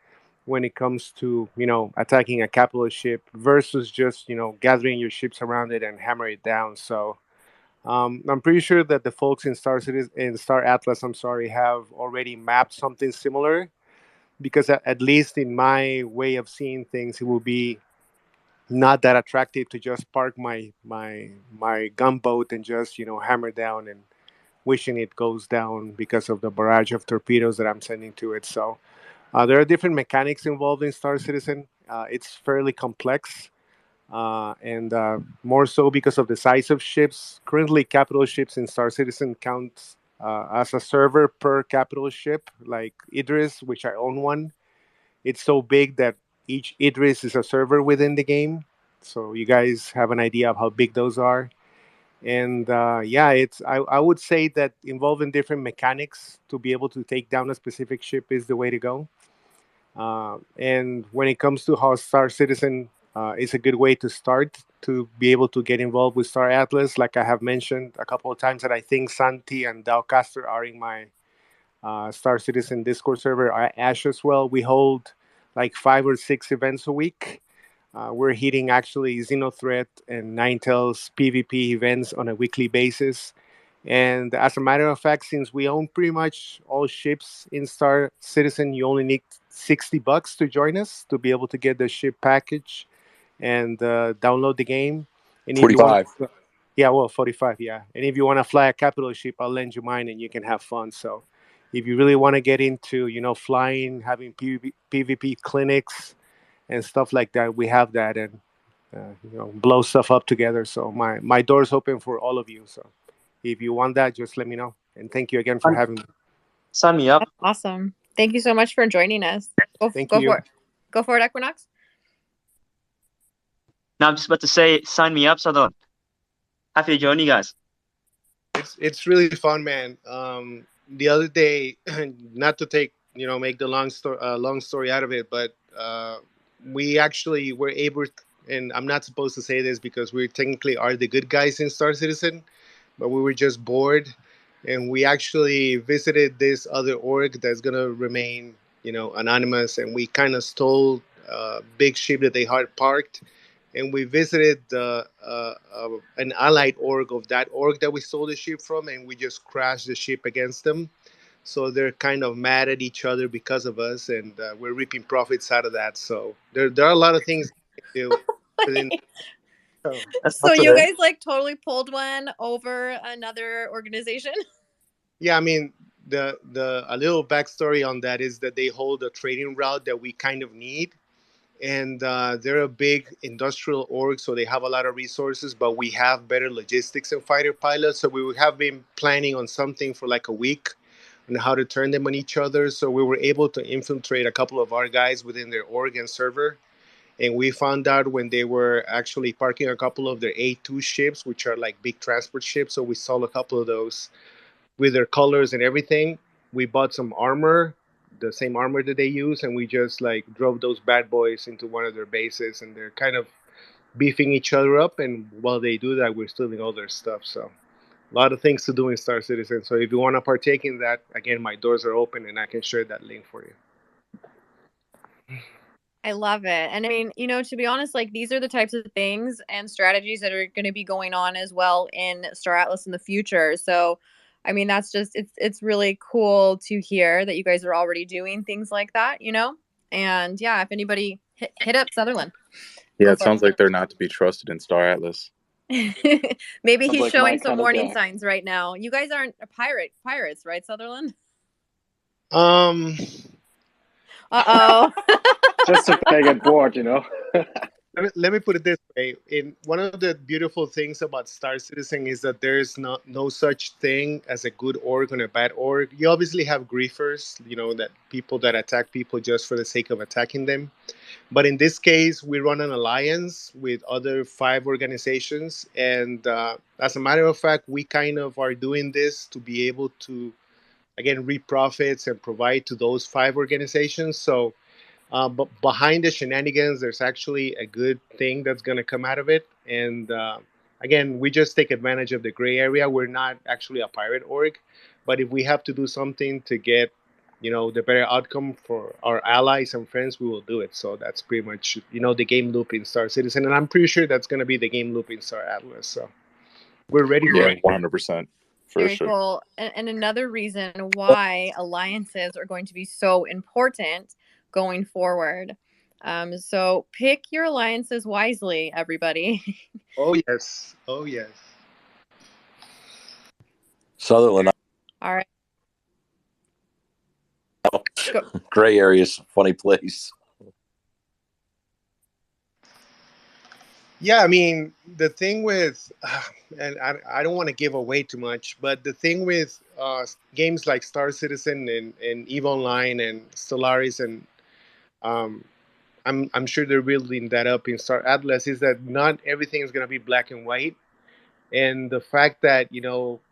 when it comes to attacking a capital ship versus just gathering your ships around it and hammer it down. So I'm pretty sure that the folks in Star Atlas, have already mapped something similar, because at least in my way of seeing things, it will be not that attractive to just park my gunboat and just hammer down and wishing it goes down because of the barrage of torpedoes that I'm sending to it. So there are different mechanics involved in Star Citizen. It's fairly complex, and more so because of the size of ships. Currently, capital ships in Star Citizen count as a server per capital ship, like Idris, which I own one. It's so big that each Idris is a server within the game. So you guys have an idea of how big those are. And yeah, I would say that involving different mechanics to be able to take down a specific ship is the way to go. And when it comes to how Star Citizen is a good way to start to be able to get involved with Star Atlas, like I have mentioned a couple of times, that I think Santi and Dalcaster are in my Star Citizen Discord server, ashes.sol. We hold like 5 or 6 events a week. We're hitting actually Xenothreat and Ninetales PvP events on a weekly basis. And as a matter of fact, since we own pretty much all ships in Star Citizen, you only need $60 to join us to be able to get the ship package and download the game. And if you want, 45. yeah, well, 45, yeah. And if you want to fly a capital ship, I'll lend you mine and you can have fun. So if you really want to get into, flying, having PvP clinics and stuff like that, we have that, and blow stuff up together. So my door's open for all of you. So if you want that, just let me know. And thank you again for having me. Sign me up. That's awesome. Thank you so much for joining us. Go you. for it. Go for it, Equinox. Now I'm just about to say, sign me up, Sadon. Happy to join you guys. It's really fun, man. The other day, not to make the long story out of it, but we actually were able, and I'm not supposed to say this because we technically are the good guys in Star Citizen, but we were just bored, and we actually visited this other org that's gonna remain, anonymous, and we kind of stole a big ship that they had parked, and we visited an allied org of that org that we stole the ship from, and we just crashed the ship against them. So they're kind of mad at each other because of us, and we're reaping profits out of that. So there are a lot of things we can do within. So you guys like totally pulled one over another organization? Yeah, I mean, the a little backstory on that is that they hold a trading route that we kind of need, and they're a big industrial org, so they have a lot of resources, but we have better logistics and fighter pilots. So we have been planning on something for like a week on how to turn them on each other. So we were able to infiltrate a couple of our guys within their org and server. And we found out when they were actually parking a couple of their A2 ships, which are like big transport ships. So we saw a couple of those with their colors and everything. We bought some armor, the same armor that they use, and we just like drove those bad boys into one of their bases, and they're kind of beefing each other up. And while they do that, we're stealing all their stuff. So a lot of things to do in Star Citizen. So if you want to partake in that, again, my doors are open, and I can share that link for you. I love it. And I mean, to be honest, like these are the types of things and strategies that are going to be going on as well in Star Atlas in the future. So, I mean, that's just, it's really cool to hear that you guys are already doing things like that, And yeah, if anybody hit up Sutherland. Yeah, it sounds like they're not to be trusted in Star Atlas. Maybe he's showing some warning signs right now. You guys aren't pirates, right, Sutherland? Uh-oh. Just if they get bored, Let me put it this way. One of the beautiful things about Star Citizen is that there's no such thing as a good org and a bad org. You obviously have griefers, that people that attack people just for the sake of attacking them. But in this case, we run an alliance with other 5 organizations. And as a matter of fact, we kind of are doing this to be able to, again, reap profits and provide to those 5 organizations. So but behind the shenanigans, there's actually a good thing that's going to come out of it. And again, we just take advantage of the gray area. We're not actually a pirate org, but if we have to do something to get, the better outcome for our allies and friends, we will do it. So that's pretty much, the game loop in Star Citizen. And I'm pretty sure that's going to be the game loop in Star Atlas. So we're ready for it. 100%. Very cool. And another reason why alliances are going to be so important going forward. So pick your alliances wisely, everybody. Oh, yes. Oh, yes. Sutherland. All right. Gray area is a funny place. Yeah, I mean, the thing with, and I don't want to give away too much, but the thing with games like Star Citizen and EVE Online and Stellaris, and um, I'm sure they're building that up in Star Atlas, is that not everything is going to be black and white. And the fact that,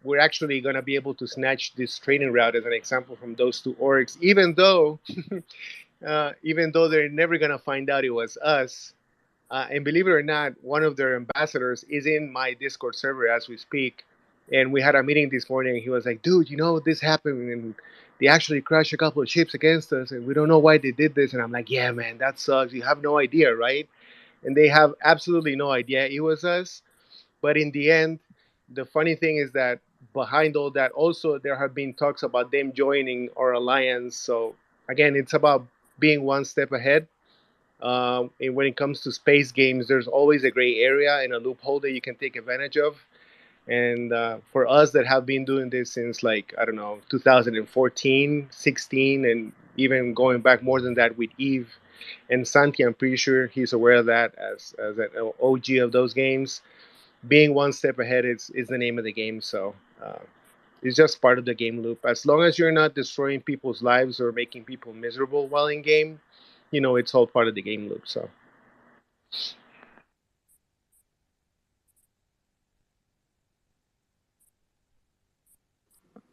we're actually going to be able to snatch this training route as an example from those two orgs, even though they're never going to find out it was us. And believe it or not, one of their ambassadors is in my Discord server as we speak. And we had a meeting this morning. And he was like, dude, this happened. And they actually crashed a couple of ships against us. And we don't know why they did this. And I'm like, yeah, man, that sucks. You have no idea, right? And they have absolutely no idea it was us. But in the end, the funny thing is that behind all that, also, there have been talks about them joining our alliance. So again, it's about being one step ahead. And when it comes to space games, there's always a gray area and a loophole that you can take advantage of. And for us that have been doing this since, like, I don't know, 2014, 16, and even going back more than that with Eve and Santi, I'm pretty sure he's aware of that as an OG of those games. Being one step ahead is the name of the game. So it's just part of the game loop. As long as you're not destroying people's lives or making people miserable while in game, it's all part of the game loop. So.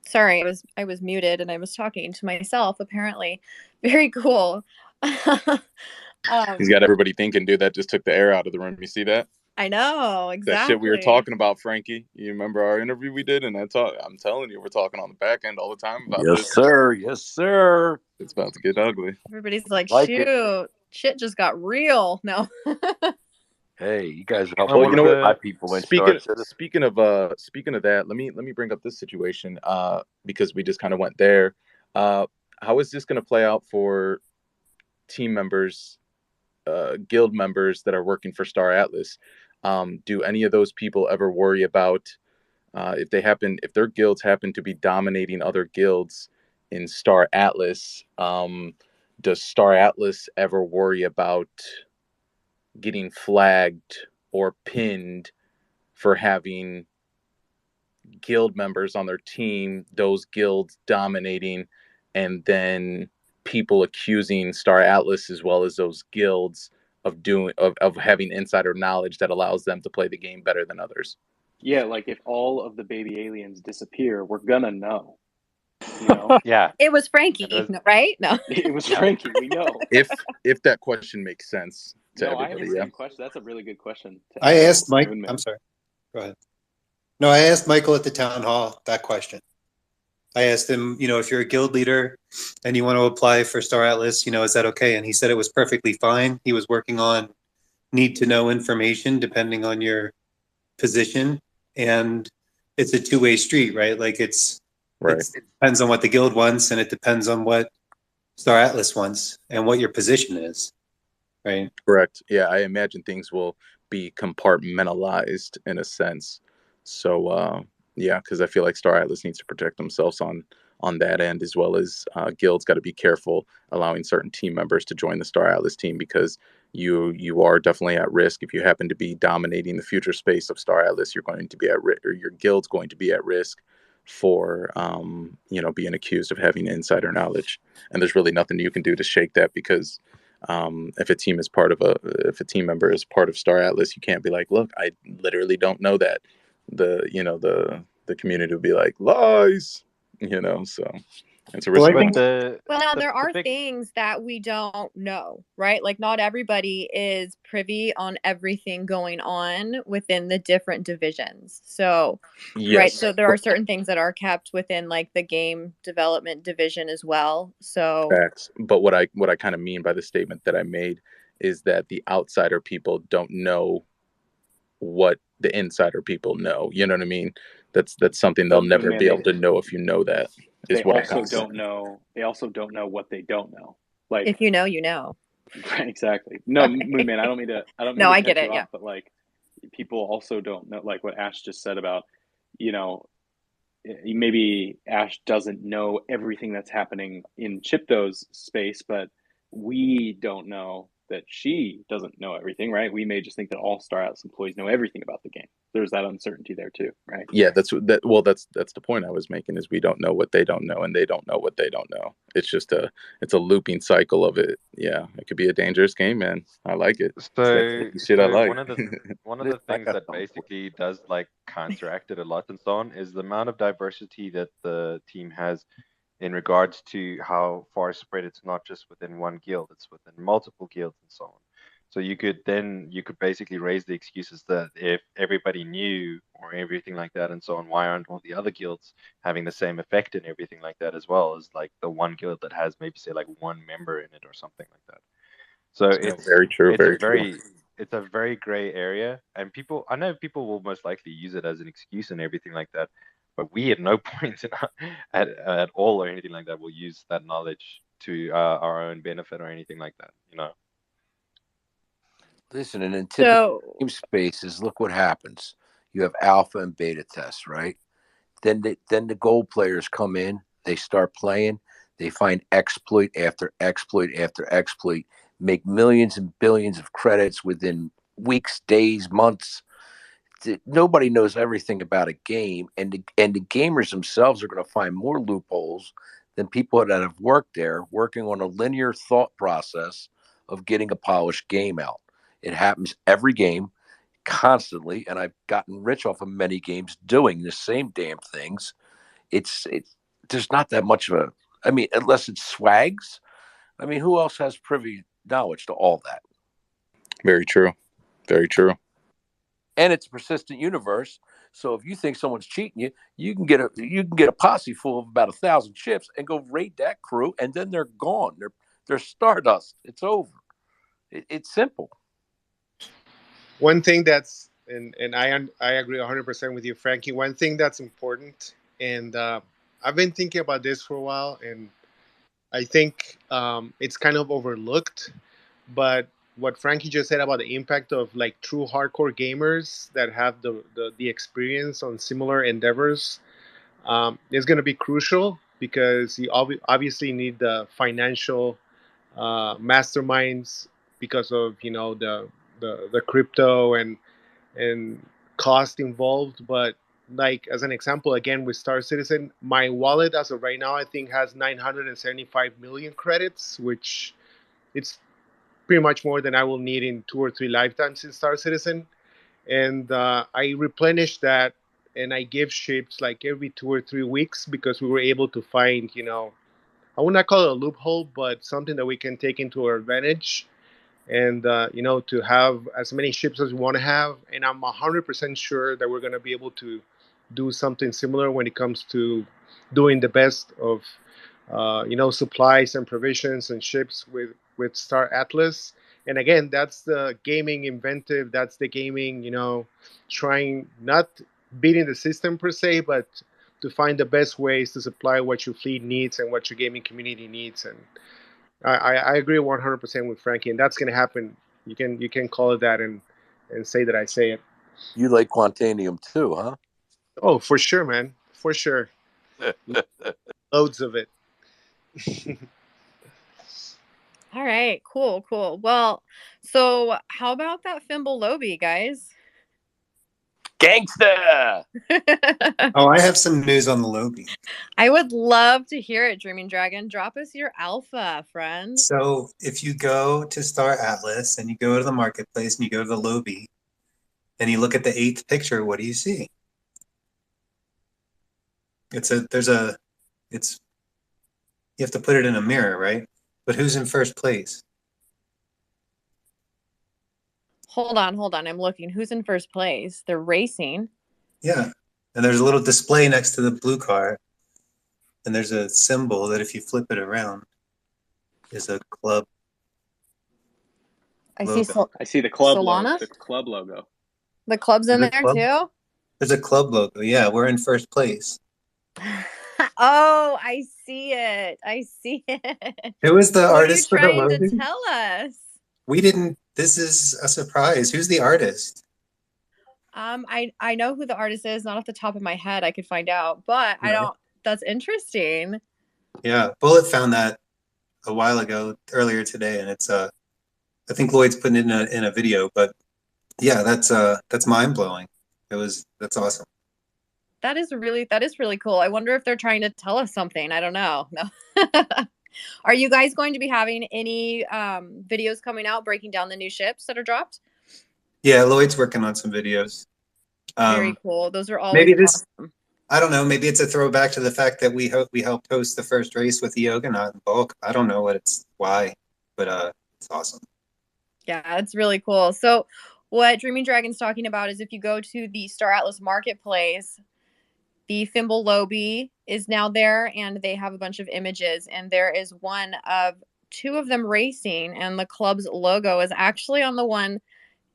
Sorry, I was muted and I was talking to myself. Apparently, very cool. He's got everybody thinking, dude. That just took the air out of the room. You see that? I know, exactly. That shit we were talking about, Frankie. You remember our interview we did? And I'm telling you, we're talking on the back end all the time about yes, this. Sir. Yes, sir. It's about to get ugly. Everybody's like shoot, shit just got real. No. Hey, you guys are helping Well, you know what? my people in Speaking of that, let me bring up this situation because we just kind of went there. How is this going to play out for team members, guild members that are working for Star Atlas? Do any of those people ever worry about if their guilds happen to be dominating other guilds in Star Atlas? Does Star Atlas ever worry about getting flagged or pinned for having guild members on their team, those guilds dominating, and then people accusing Star Atlas as well as those guilds of having insider knowledge that allows them to play the game better than others? Yeah, like if all of the baby aliens disappear, we're gonna know. Yeah. It was Frankie, right? No. It was Frankie. We know. If that question makes sense to No, everybody. I have the same question. That's a really good question. I asked Mike. I'm sorry. Go ahead. No, I asked Michael at the town hall that question. I asked him, if you're a guild leader and you want to apply for Star Atlas, is that okay? And he said it was perfectly fine. He was working on need to know information depending on your position, and it's a two-way street, right? Like it depends on what the guild wants, and it depends on what Star Atlas wants and what your position is, right? Correct. Yeah, I imagine things will be compartmentalized in a sense. So yeah, because I feel like Star Atlas needs to protect themselves on that end, as well as guilds got to be careful allowing certain team members to join the Star Atlas team, because you are definitely at risk if you happen to be dominating the future space of Star Atlas. You're going to be at risk, or your guild's going to be at risk for being accused of having insider knowledge, and there's really nothing you can do to shake that, because if a team member is part of Star Atlas, you can't be like, look, I literally don't know that. The community will be like, lies, so it's a risk. Well, there are things that we don't know, right? Like not everybody is privy on everything going on within the different divisions. So, yes. Right. So there are certain things that are kept within like the game development division as well. So facts. But what I kind of mean by the statement that I made is that the outsider people don't know what the insider people know. You know what I mean? That's something they'll never be able to know if you know that. They also don't know. They also don't know what they don't know. Like if you know, you know. Exactly. No, Moonman, I don't mean to. No, I get it. Yeah. But like, people also don't know, like what Ash just said about, maybe Ash doesn't know everything that's happening in Chipto's space, but we don't know that she doesn't know everything, right? We may just think that all Star Atlas employees know everything about the game. There's that uncertainty there too, right? Yeah, that's the point I was making, is we don't know what they don't know, and they don't know what they don't know. It's just it's a looping cycle of it. Yeah, it could be a dangerous game, man. I like it. It's that So, sneaky shit I like. one of Listen, the I things got that something for basically does like counteract it a lot and so on is the amount of diversity that the team has in regards to how far spread it's not just within one guild, it's within multiple guilds and so on. So you could basically raise the excuses that if everybody knew or everything like that and so on, why aren't all the other guilds having the same effect and everything like that as well as like the one guild that has maybe say like one member in it or something like that. So No, very true, it's a very true. it's a very gray area, and I know people will most likely use it as an excuse and everything like that, but we at no point at all or anything like that will use that knowledge to our own benefit or anything like that, you know. Listen, and in typical So game spaces, look what happens. You have alpha and beta tests, right? Then the gold players come in, they start playing, they find exploit after exploit after exploit, make millions and billions of credits within weeks, days, months. Nobody knows everything about a game, and the gamers themselves are going to find more loopholes than people that have worked there, working on a linear thought process of getting a polished game out. It happens every game, constantly, and I've gotten rich off of many games doing the same damn things. It's there's not that much of a. I mean, unless it's swags. I mean, who else has privy knowledge to all that? Very true, very true. And it's a persistent universe. So if you think someone's cheating you, you can get a posse full of about 1,000 chips and go raid that crew, and then they're gone. They're stardust. It's over. It's simple. One thing that's and I agree 100% with you, Frankie. One thing that's important, and I've been thinking about this for a while, and I think it's kind of overlooked. But what Frankie just said about the impact of like true hardcore gamers that have the experience on similar endeavors is going to be crucial, because you obviously need the financial masterminds because of the crypto and cost involved. But like as an example, again with Star Citizen, my wallet as of right now I think has 975 million credits, which it's pretty much more than I will need in 2 or 3 lifetimes in Star Citizen. And I replenish that, and I give ships like every 2 or 3 weeks, because we were able to find, I would not call it a loophole, but something that we can take into our advantage, and to have as many ships as we want to have. And I'm 100% sure that we're going to be able to do something similar when it comes to doing the best of supplies and provisions and ships with Star Atlas. And again, that's the gaming inventive, that's the gaming, trying, not beating the system per se, but to find the best ways to supply what your fleet needs and what your gaming community needs. And I agree 100% with Frankie, and that's going to happen. You can call it that, and say that I say it. You like Quantanium too, huh? Oh, for sure, man, for sure. Loads of it. all right, cool. Well, so how about that Thimble Lobi, guys? Gangsta. Oh, I have some news on the Lobi. I would love to hear it, Dreaming Dragon. Drop us your alpha, friend. So if you go to Star Atlas and you go to the marketplace and you go to the Lobi and you look at the 8th picture, what do you see? You have to put it in a mirror, right? But who's in first place? Hold on. I'm looking. Who's in first place? They're racing. Yeah. And there's a little display next to the blue car. And there's a symbol that if you flip it around is a club I logo. I see the club Solana? the club logo. The club's in there too? There's a club logo. Yeah, we're in first place. Oh, I see it. Who is the What are you artist for the trying to Lobi? tell us? We didn't. This is a surprise. Who's the artist? I know who the artist is, not off the top of my head. I could find out, but I No. don't. That's interesting. Yeah, Bullet found that a while ago, earlier today, and it's I think Lloyd's putting it in a video, but yeah, that's mind blowing. That's awesome. That is really cool. I wonder if they're trying to tell us something. I don't know. No. Are you guys going to be having any videos coming out breaking down the new ships that are dropped? Yeah, Lloyd's working on some videos. Very cool. Those are always Maybe this, awesome. I don't know, maybe it's a throwback to the fact that we helped host the first race with the Yogonaut in bulk. I don't know why, but it's awesome. Yeah, it's really cool. So what Dreaming Dragon's talking about is if you go to the Star Atlas marketplace, the Thimble Lobi is now there, and they have a bunch of images, and there is one of two of them racing, and the club's logo is actually on the one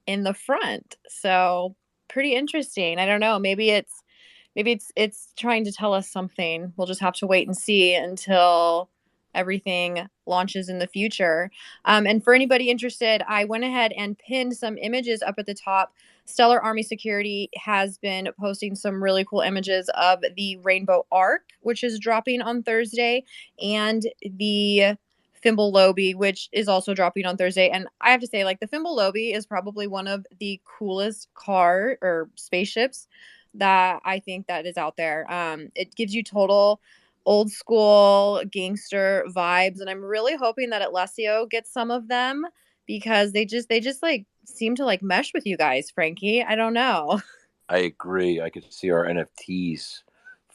in the front. So pretty interesting. I don't know. Maybe it's trying to tell us something. We'll just have to wait and see until everything launches in the future. And for anybody interested, I went ahead and pinned some images up at the top. Stellar Army Security has been posting some really cool images of the Rainbow Arc, which is dropping on Thursday, and the Thimble Lobi, which is also dropping on Thursday. And I have to say, like, the Thimble Lobi is probably one of the coolest car or spaceships that I think that is out there. It gives you total old school gangster vibes, and I'm really hoping that Alessio gets some of them because they just like seem to like mesh with you guys, Frankie. I don't know. I agree. I could see our NFTs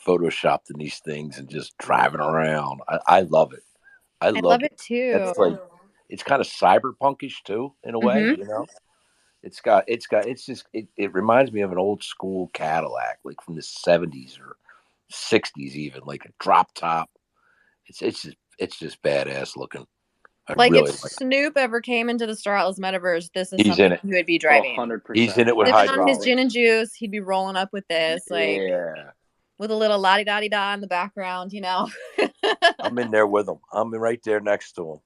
photoshopped in these things and just driving around. I love it. I I love love it. it too. That's like, it's kind of cyberpunkish too, in a way, Mhm. you know? It reminds me of an old school Cadillac, like from the 70s or 60s, even like a drop top. It's just badass looking. I Like if really like it. Snoop ever came into the Star Atlas metaverse, this is He's something in it. he would be Oh, driving. 100%. He's in it with Sipping on his hydraulics. gin and juice, he'd be rolling up with this, like Yeah. with a little la di da di da in the background, you know. I'm in there with him. I'm right there next to him.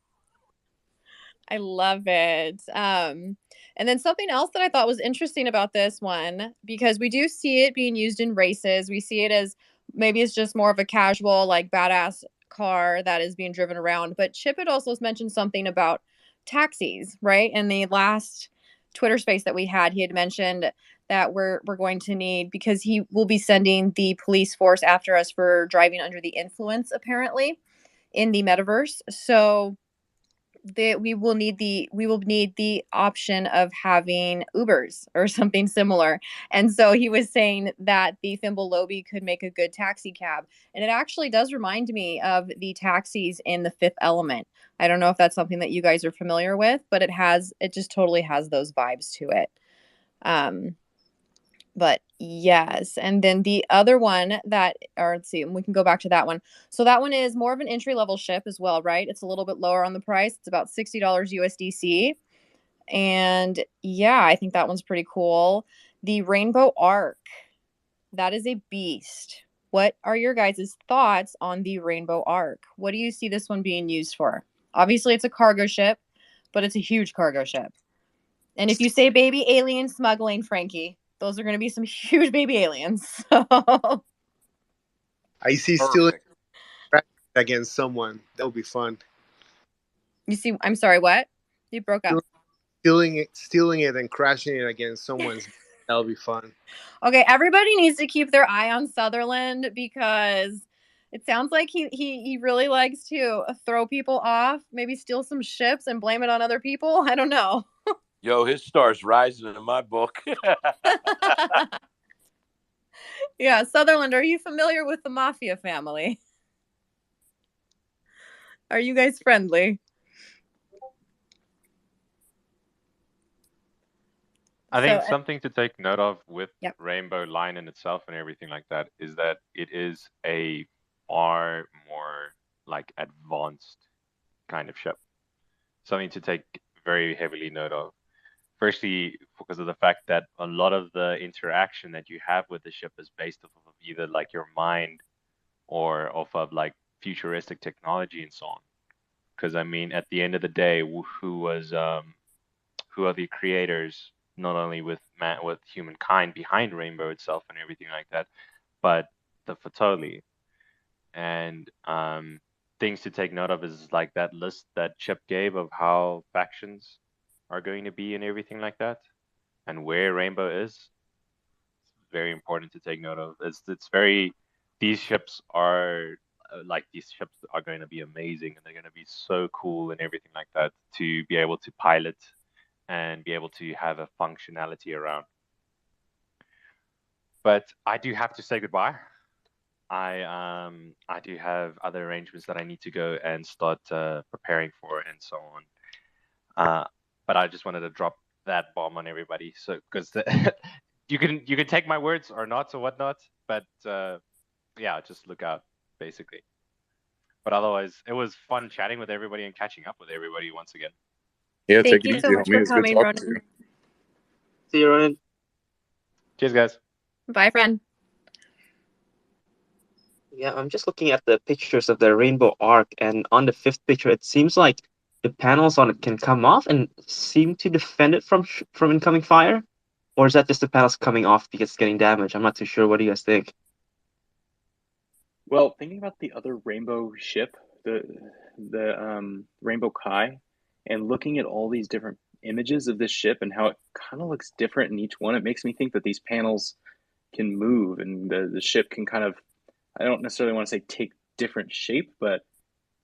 I love it. And then something else that I thought was interesting about this one, because we do see it being used in races. We see it as maybe it's just more of a casual, like badass car that is being driven around. But Chip had also mentioned something about taxis, right? In the last Twitter space that we had, he had mentioned that we're going to need, because he will be sending the police force after us for driving under the influence, apparently, in the metaverse. So we will need the option of having Ubers or something similar. And so he was saying that the Thimble Lobi could make a good taxi cab. And it actually does remind me of the taxis in The Fifth Element. I don't know if that's something that you guys are familiar with, but it just totally has those vibes to it. But yes, and then the other one let's see, we can go back to that one. So that one is more of an entry level ship as well, right? It's a little bit lower on the price. It's about $60 USDC. And yeah, I think that one's pretty cool. The Rainbow Arc, that is a beast. What are your guys' thoughts on the Rainbow Arc? What do you see this one being used for? Obviously, it's a cargo ship, but it's a huge cargo ship. And if you say baby alien smuggling, Frankie, those are going to be some huge baby aliens. So. I see stealing against someone. That would be fun. You see, I'm sorry, what? You broke up. Stealing it and crashing it against someone's. That would be fun. Okay, everybody needs to keep their eye on Sutherland, because it sounds like he really likes to throw people off, maybe steal some ships and blame it on other people. I don't know. Yo, his star's rising in my book. Yeah, Sutherland, are you familiar with the Mafia family? Are you guys friendly? I think something to take note of with Yep. Rainbow Line in itself and everything like that is that it is a far more like advanced kind of ship. Something to take very heavily note of. Firstly, because of the fact that a lot of the interaction that you have with the ship is based off of either like your mind or off of like futuristic technology and so on. Because I mean, at the end of the day, who are the creators, not only with humankind behind Rainbow itself and everything like that, but the Fatoli. And things to take note of is like that list that Chip gave of how factions are going to be and everything like that, and where Rainbow is. It's very important to take note of. It's very, these ships are these ships are going to be amazing, and they're going to be so cool and everything like that to be able to pilot and be able to have a functionality around. But I do have to say goodbye. I do have other arrangements that I need to go and start preparing for and so on. But I just wanted to drop that bomb on everybody, so because you can take my words or not or whatnot, but yeah, just look out basically. But otherwise, it was fun chatting with everybody and catching up with everybody once again. Yeah, Thank take it you easy, so much homie. for It was good coming, talking to Ronan. you. See you, Ronan. Cheers, guys. Bye, friend. Yeah, I'm just looking at the pictures of the rainbow arc, and on the fifth picture, it seems like the panels on it can come off and seem to defend it from incoming fire. Or is that just the panels coming off because it's getting damaged? I'm not too sure. What do you guys think? Well, thinking about the other rainbow ship, the Rainbow Kai, and looking at all these different images of this ship and how it kind of looks different in each one, it makes me think that these panels can move and the ship can kind of, I don't necessarily want to say take different shape, but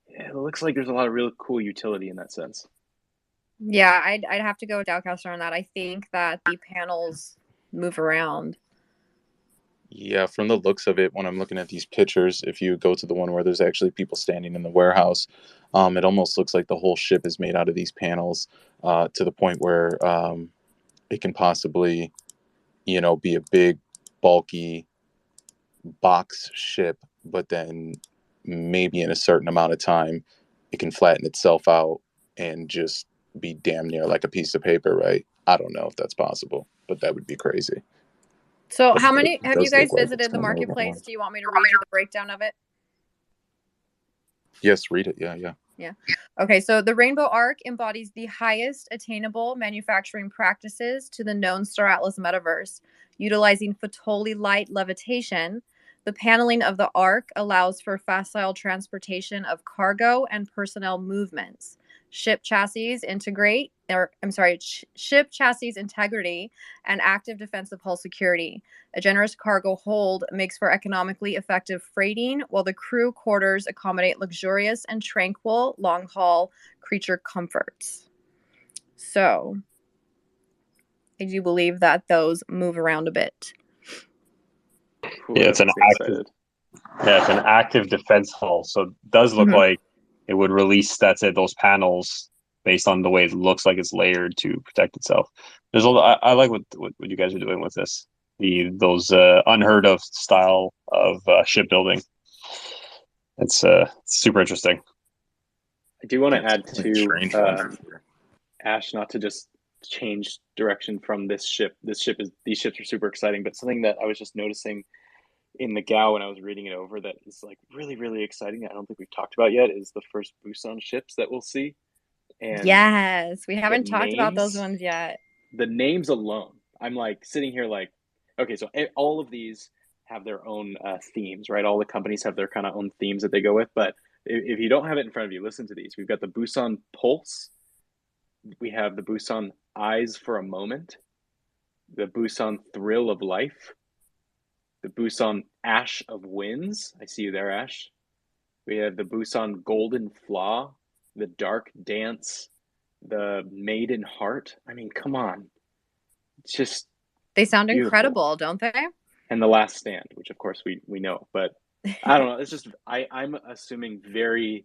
it looks like there's a lot of really cool utility in that sense. Yeah, I'd have to go with Dowcaster on that. I think that the panels move around. Yeah, from the looks of it, when I'm looking at these pictures, if you go to the one where there's actually people standing in the warehouse, it almost looks like the whole ship is made out of these panels, to the point where it can possibly, be a big, bulky box ship, but then maybe in a certain amount of time, it can flatten itself out and just be damn near like a piece of paper, right? I don't know if that's possible, but that would be crazy. So But how it many have you does look guys like it's visited the gonna move marketplace? around. Do you want me to read you the breakdown of it? Yes, read it. Yeah. Yeah. Okay, so the Rainbow Arc embodies the highest attainable manufacturing practices to the known Star Atlas metaverse, utilizing Fatoli light levitation. The paneling of the arc allows for facile transportation of cargo and personnel movements. Ship chassis integrity and active defensive hull security. A generous cargo hold makes for economically effective freighting, while the crew quarters accommodate luxurious and tranquil long-haul creature comforts. So, I do believe that those move around a bit. Yeah, it's an active. Yeah, it's an active defense hull, so it does look like it would release those panels based on the way it looks like it's layered to protect itself. There's I like what you guys are doing with this. Those unheard of style of shipbuilding. It's super interesting. I do want to add to Ash, not to just change direction from this ship. These ships are super exciting, but something that I was just noticing in the GAO when I was reading it over that is like really, really exciting that I don't think we've talked about yet is the first Busan ships that we'll see. And yes, we haven't talked about those ones yet. The names alone, I'm like sitting here like, okay, so all of these have their own themes, right? All the companies have their kind of own themes that they go with. But if you don't have it in front of you, listen to these. We've got the Busan Pulse. We have the Busan Eyes for a Moment. The Busan Thrill of Life. The Busan Ash of Winds. I see you there, Ash. We have the Busan Golden Flaw, the Dark Dance, the Maiden Heart. I mean, come on. It's just they sound beautiful. Incredible, don't they? And the Last Stand, which of course we know, but I don't know. It's just I'm assuming very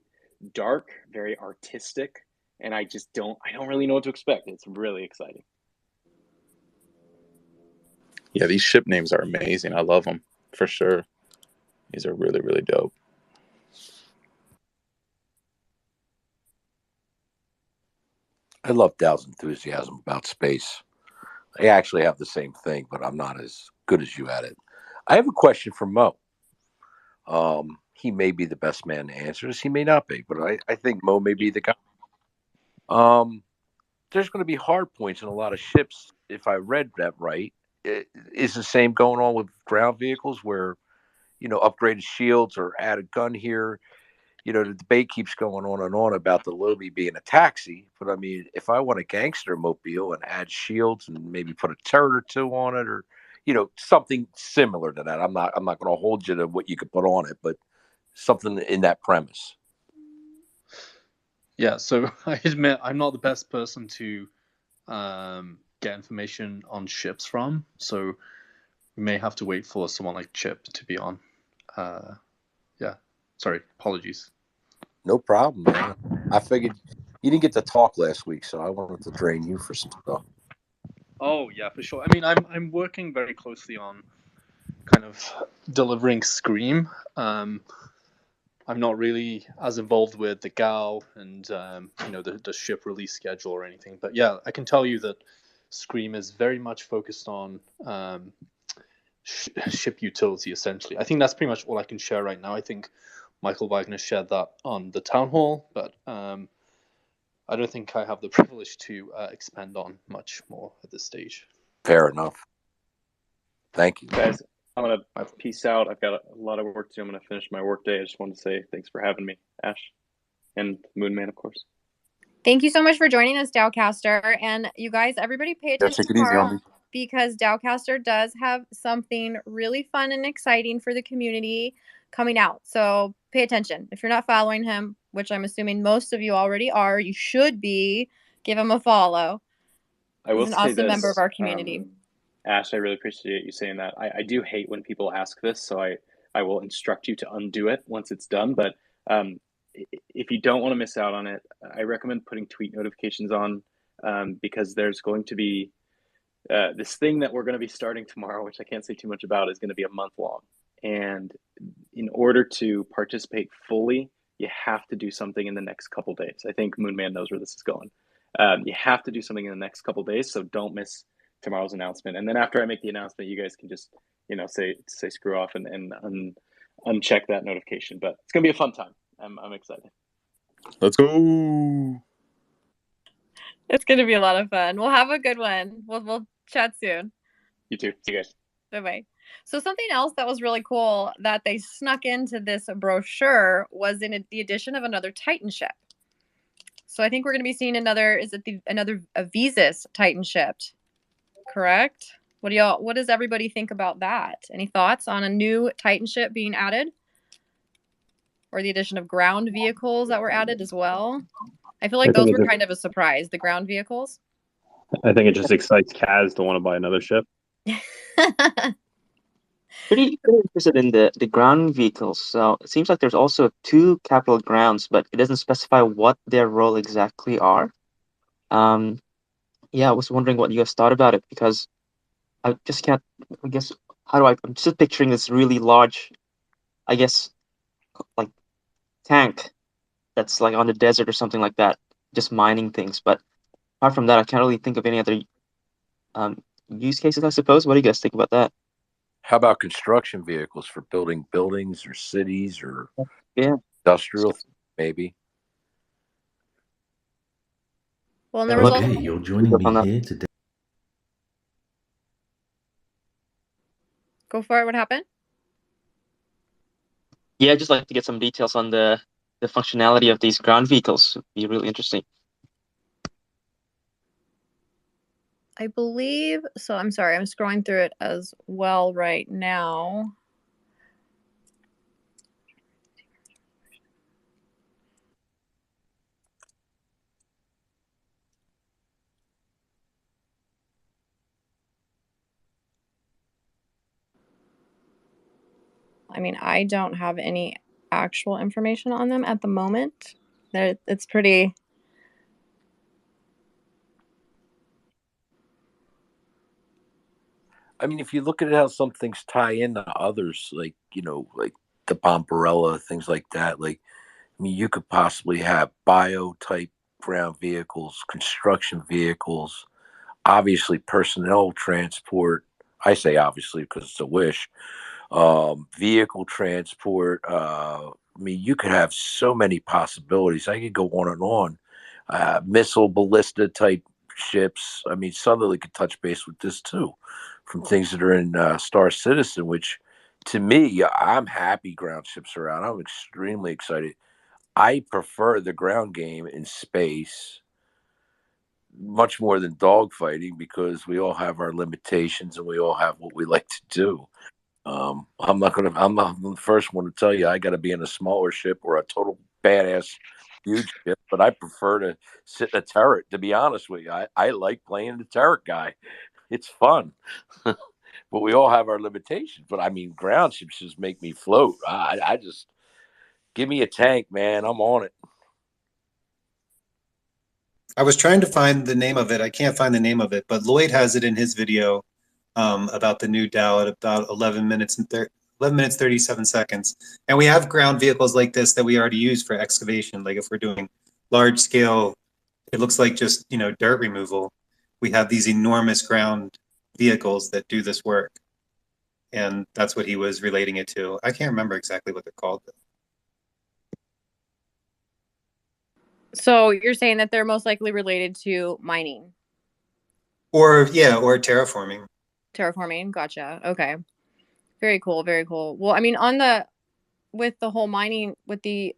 dark, very artistic, and I don't really know what to expect. It's really exciting. Yeah, these ship names are amazing. I love them for sure. These are really, really dope. I love Dow's enthusiasm about space. I actually have the same thing, but I'm not as good as you at it. I have a question for Mo. He may be the best man to answer this. He may not be, but I think Mo may be the guy. There's going to be hard points in a lot of ships. If I read that right, is the same going on with ground vehicles where, upgraded shields or add a gun here. the debate keeps going on and on about the Lobi being a taxi. But I mean, if I want a gangster mobile and add shields and maybe put a turret or two on it, or something similar to that, I'm not going to hold you to what you could put on it, but something in that premise. Yeah, so I admit I'm not the best person to get information on ships from, so we may have to wait for someone like Chip to be on. Yeah, sorry, apologies. No problem, man. I figured you didn't get to talk last week, so I wanted to drain you for some stuff. Oh yeah, for sure. I mean, I'm working very closely on kind of delivering Scream. I'm not really as involved with the GAO and the ship release schedule or anything. But yeah, I can tell you that Scream is very much focused on ship utility, essentially. I think that's pretty much all I can share right now. I think Michael Wagner shared that on the town hall, but I don't think I have the privilege to expand on much more at this stage. Fair enough. Thank you, guys. I'm gonna peace out. I've got a lot of work to do. I'm gonna finish my work day. I just wanted to say thanks for having me, Ash, and Moonman, of course. Thank you so much for joining us, Dowcaster. And you guys, everybody pay attention tomorrow because Dowcaster does have something really fun and exciting for the community coming out. So pay attention. If you're not following him, which I'm assuming most of you already are, you should be. Give him a follow. He's an awesome member of our community. Ash, I really appreciate you saying that. I do hate when people ask this, so I will instruct you to undo it once it's done. But if you don't want to miss out on it, I recommend putting tweet notifications on because there's going to be this thing that we're going to be starting tomorrow, which I can't say too much about, is going to be a month long. And in order to participate fully, you have to do something in the next couple days. I think Moonman knows where this is going. You have to do something in the next couple days, so don't miss tomorrow's announcement. And then after I make the announcement, you guys can just say screw off and uncheck that notification. But it's gonna be a fun time. I'm excited. Let's go. It's gonna be a lot of fun. We'll have a good one. We'll chat soon. You too. See you guys. Bye-bye. So something else that was really cool that they snuck into this brochure was in the addition of another Titan ship. So I think we're going to be seeing another Visas Titan ship, correct? What does everybody think about that? Any thoughts on a new Titan ship being added? Or the addition of ground vehicles that were added as well? I feel like those were kind of a surprise, the ground vehicles. I think it just excites Kaz to want to buy another ship. Pretty interested in the ground vehicles. So it seems like there's also 2 capital grounds, but it doesn't specify what their role exactly are. Yeah, I was wondering what you guys thought about it because I just can't. I guess I'm just picturing this really large, I guess, like tank that's like on the desert or something like that, just mining things. But apart from that, I can't really think of any other use cases, I suppose. What do you guys think about that? How about construction vehicles for building buildings or cities or industrial, maybe? Well, and there was okay, you're joining me here today. Go for it. What happened? Yeah, I'd just like to get some details on the functionality of these ground vehicles. It'd be really interesting. I believe so. I'm sorry. I'm scrolling through it as well right now. I mean, I don't have any actual information on them at the moment. It's pretty. I mean, if you look at how some things tie into others, like like the Bombarella, things like that. Like, I mean, you could possibly have bio-type ground vehicles, construction vehicles, obviously personnel transport. I say obviously because it's a wish. Vehicle transport. I mean, you could have so many possibilities. I could go on and on. Missile ballista type ships. I mean, Sutherland could touch base with this too, from things that are in Star Citizen, which to me, I'm happy ground ships are out. I'm extremely excited. I prefer the ground game in space much more than dogfighting because we all have our limitations and we all have what we like to do. I'm not the first one to tell you I got to be in a smaller ship or a total badass huge ship, but I prefer to sit in a turret. To be honest with you, I like playing the turret guy. It's fun, but we all have our limitations. But I mean, ground ships just make me float. I just give me a tank, man. I'm on it. I was trying to find the name of it. I can't find the name of it, but Lloyd has it in his video about the new DAO at about 11 minutes 37 seconds. And we have ground vehicles like this that we already use for excavation. Like if we're doing large scale, it looks like just, dirt removal. We have these enormous ground vehicles that do this work. And that's what he was relating it to. I can't remember exactly what they're called. So you're saying that they're most likely related to mining? Or terraforming. Terraforming, gotcha. Okay. Very cool, very cool. Well, I mean, with the whole mining, with the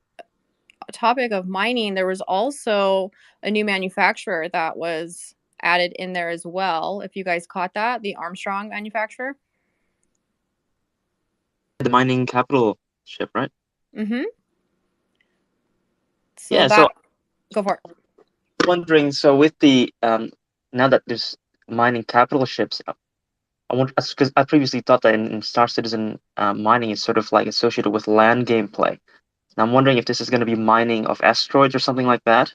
topic of mining, there was also a new manufacturer that was added in there as well. If you guys caught that, the Armstrong manufacturer. The mining capital ship, right? Mm-hmm. So Yeah, that, go for it. Wondering, so with the now that there's mining capital ships, I want, because I previously thought that in Star Citizen, mining is sort of like associated with land gameplay. And I'm wondering if this is going to be mining of asteroids or something like that.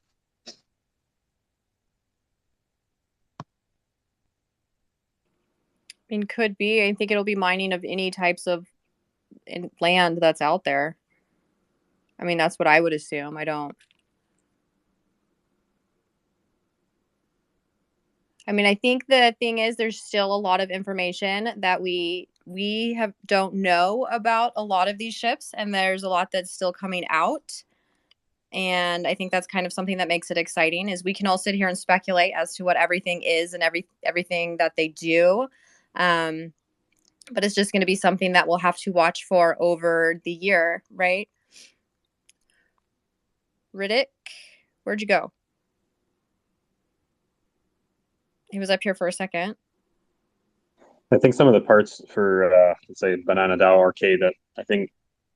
I mean, could be. I think it'll be mining of any types of land that's out there. I mean, that's what I would assume. I think the thing is there's still a lot of information that we don't know about a lot of these ships, and there's a lot that's still coming out. And I think that's kind of something that makes it exciting is we can all sit here and speculate as to what everything is and everything that they do. But it's just going to be something that we'll have to watch for over the year, right? Riddick, where'd you go? He was up here for a second. I think some of the parts for, let's say, Banana DAO Arcade that I think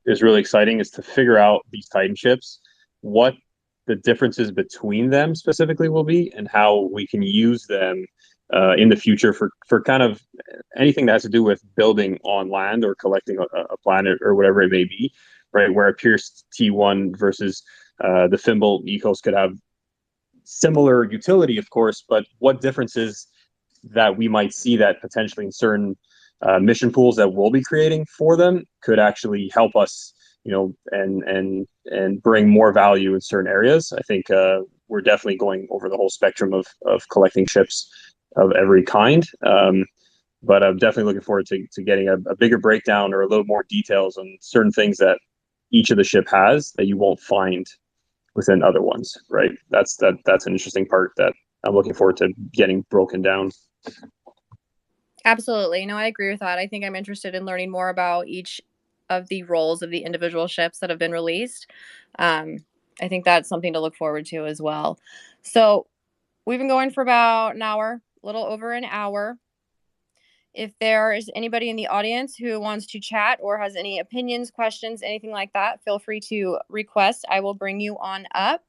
is really exciting is to figure out these Titan ships, what the differences between them specifically will be, and how we can use them in the future for kind of anything that has to do with building on land or collecting a planet or whatever it may be, right? Where a Pierce T1 versus the Thimble Ecos could have similar utility, of course, but what differences that we might see that potentially in certain mission pools that we'll be creating for them could actually help us, and bring more value in certain areas. I think we're definitely going over the whole spectrum of collecting ships of every kind. But I'm definitely looking forward to getting a bigger breakdown or a little more details on certain things that each of the ship has that you won't find within other ones, right? That's an interesting part that I'm looking forward to getting broken down. Absolutely. No, I agree with that. I think I'm interested in learning more about each of the roles of the individual ships that have been released. I think that's something to look forward to as well. So we've been going for about an hour, a little over an hour. If there is anybody in the audience who wants to chat or has any opinions, questions, anything like that, feel free to request. I will bring you on up.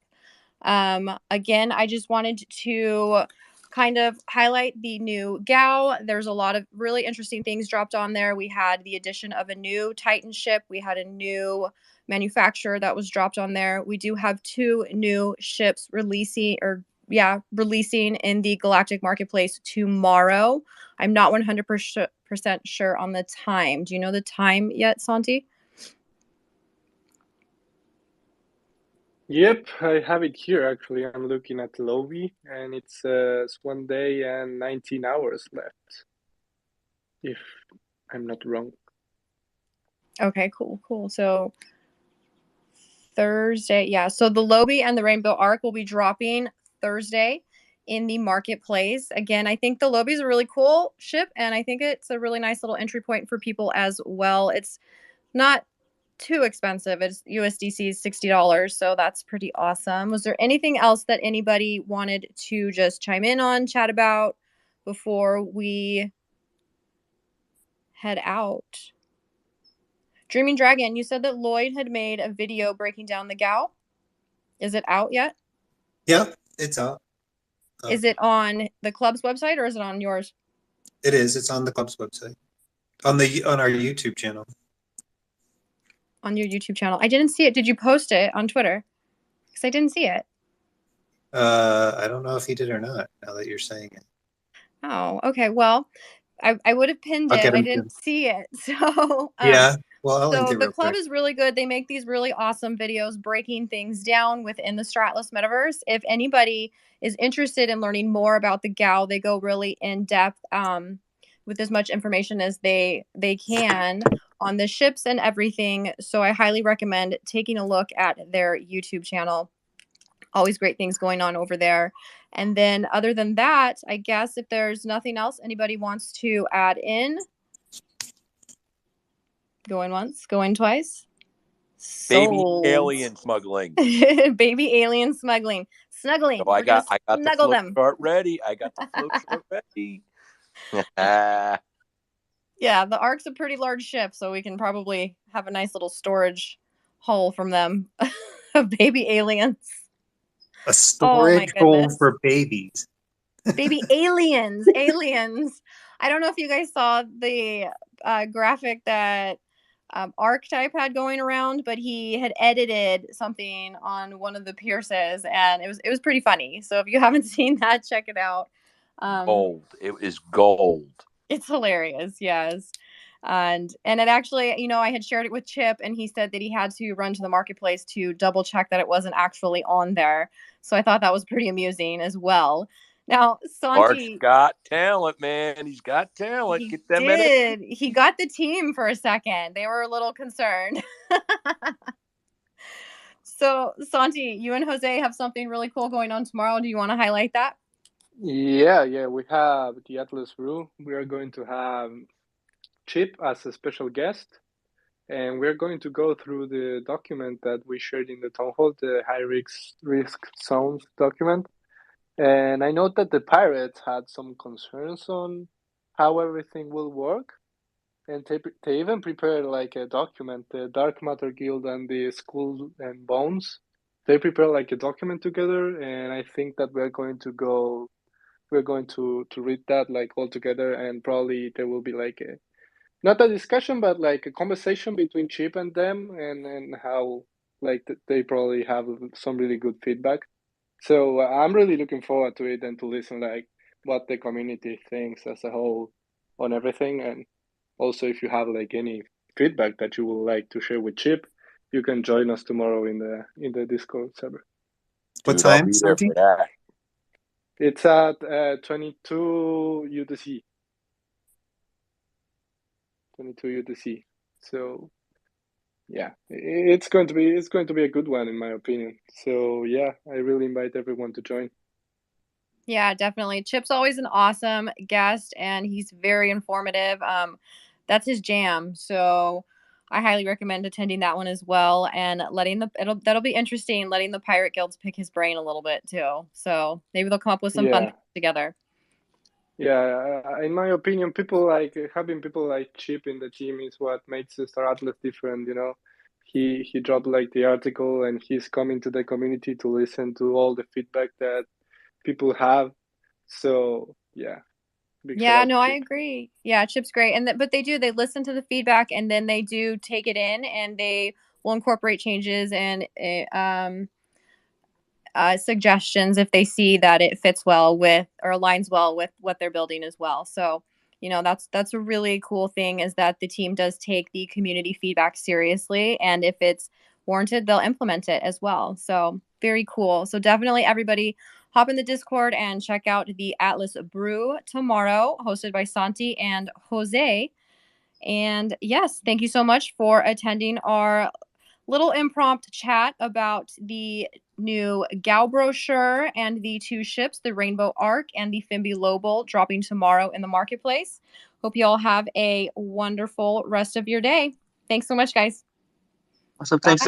Again, I just wanted to kind of highlight the new GAO. There's a lot of really interesting things dropped on there. We had the addition of a new Titan ship. We had a new manufacturer that was dropped on there. We do have 2 new ships releasing in the Galactic Marketplace tomorrow. I'm not 100% sure on the time. Do you know the time yet, Santi? Yep, I have it here actually. I'm looking at Lobi, and it says 1 day and 19 hours left, if I'm not wrong. Okay, cool. So Thursday, yeah. So the Lobi and the Rainbow Arc will be dropping Thursday in the marketplace. Again, I think the Lobi is a really cool ship, and I think it's a really nice little entry point for people as well. It's not too expensive. It's USDC is $60, so that's pretty awesome. Was there anything else that anybody wanted to just chime in on, chat about before we head out? Dreaming Dragon, you said that Lloyd had made a video breaking down the GAO. Is it out yet? Yeah, it's out. Is it on the club's website or is it on yours? It is. It's on the club's website. On our YouTube channel. On your YouTube channel. I didn't see it. Did you post it on Twitter? Because I didn't see it. I don't know if he did or not, now that you're saying it. Oh, okay. Well, I would have pinned I'll it. get I him didn't to. see it. So Yeah. Well, I'll link so it the real club quick. is really good. They make these really awesome videos breaking things down within the Stratless metaverse. If anybody is interested in learning more about the GAO, they go really in depth with as much information as they can on the ships and everything. So I highly recommend taking a look at their YouTube channel. Always great things going on over there. And then other than that, I guess if there's nothing else anybody wants to add in, going once, going twice. Baby Sold. alien smuggling. Baby alien smuggling. Snuggling. So I got the snuggle flow them. chart ready. I got the flow chart ready. Yeah, the Ark's a pretty large ship, so we can probably have a nice little storage hole from them of baby aliens. A storage hole for babies. Baby aliens. Aliens. I don't know if you guys saw the graphic that Archetype had going around, but he had edited something on one of the Pierces, and it was pretty funny. So if you haven't seen that, check it out. Gold. It is gold. It's hilarious, yes. And it actually, you know, I had shared it with Chip, and he said that he had to run to the marketplace to double check that it wasn't actually on there. So I thought that was pretty amusing as well. Now, Santi Art's got talent, man. He's got talent. he Get them did. He got the team for a second. They were a little concerned. So, Santi, you and Jose have something really cool going on tomorrow. Do you want to highlight that? Yeah, we have the Atlas Brew. We are going to have Chip as a special guest, and we're going to go through the document that we shared in the town hall, the high risk zones document. And I know that the pirates had some concerns on how everything will work, and they even prepared like a document. The Dark Matter Guild and the Skull and Bones, they prepared like a document together, and I think that we're going to read that like all together, and probably there will be like a not a discussion but like a conversation between Chip and them, and how like they probably have some really good feedback. So I'm really looking forward to it and to listen like what the community thinks as a whole on everything. And also if you have like any feedback that you would like to share with Chip, you can join us tomorrow in the Discord server. What time, I'll be there for that. It's at 22 UTC. 22 UTC. So yeah, it's going to be a good one in my opinion. So yeah, I really invite everyone to join. Yeah, definitely. Chip's always an awesome guest, and he's very informative. That's his jam. So I highly recommend attending that one as well, and that'll be interesting. Letting the pirate guilds pick his brain a little bit too. So maybe they'll come up with some fun things together. Yeah, in my opinion, having people like Chip in the team is what makes the Star Atlas different. You know, he dropped like the article, and he's coming to the community to listen to all the feedback that people have. So yeah. Yeah, no, I agree. Yeah, Chip's great, and but they listen to the feedback, and then they do take it in, and they will incorporate changes and suggestions if they see that it fits well with or aligns well with what they're building as well. So, you know, that's a really cool thing, is that the team does take the community feedback seriously, and if it's warranted, they'll implement it as well. So very cool. So definitely everybody hop in the Discord and check out the Atlas Brew tomorrow, hosted by Santi and Jose. And yes, thank you so much for attending our little impromptu chat about the new GAO brochure and the two ships, the Rainbow Ark and the Thimble Lobel, dropping tomorrow in the marketplace. Hope you all have a wonderful rest of your day. Thanks so much, guys. Awesome. Thanks.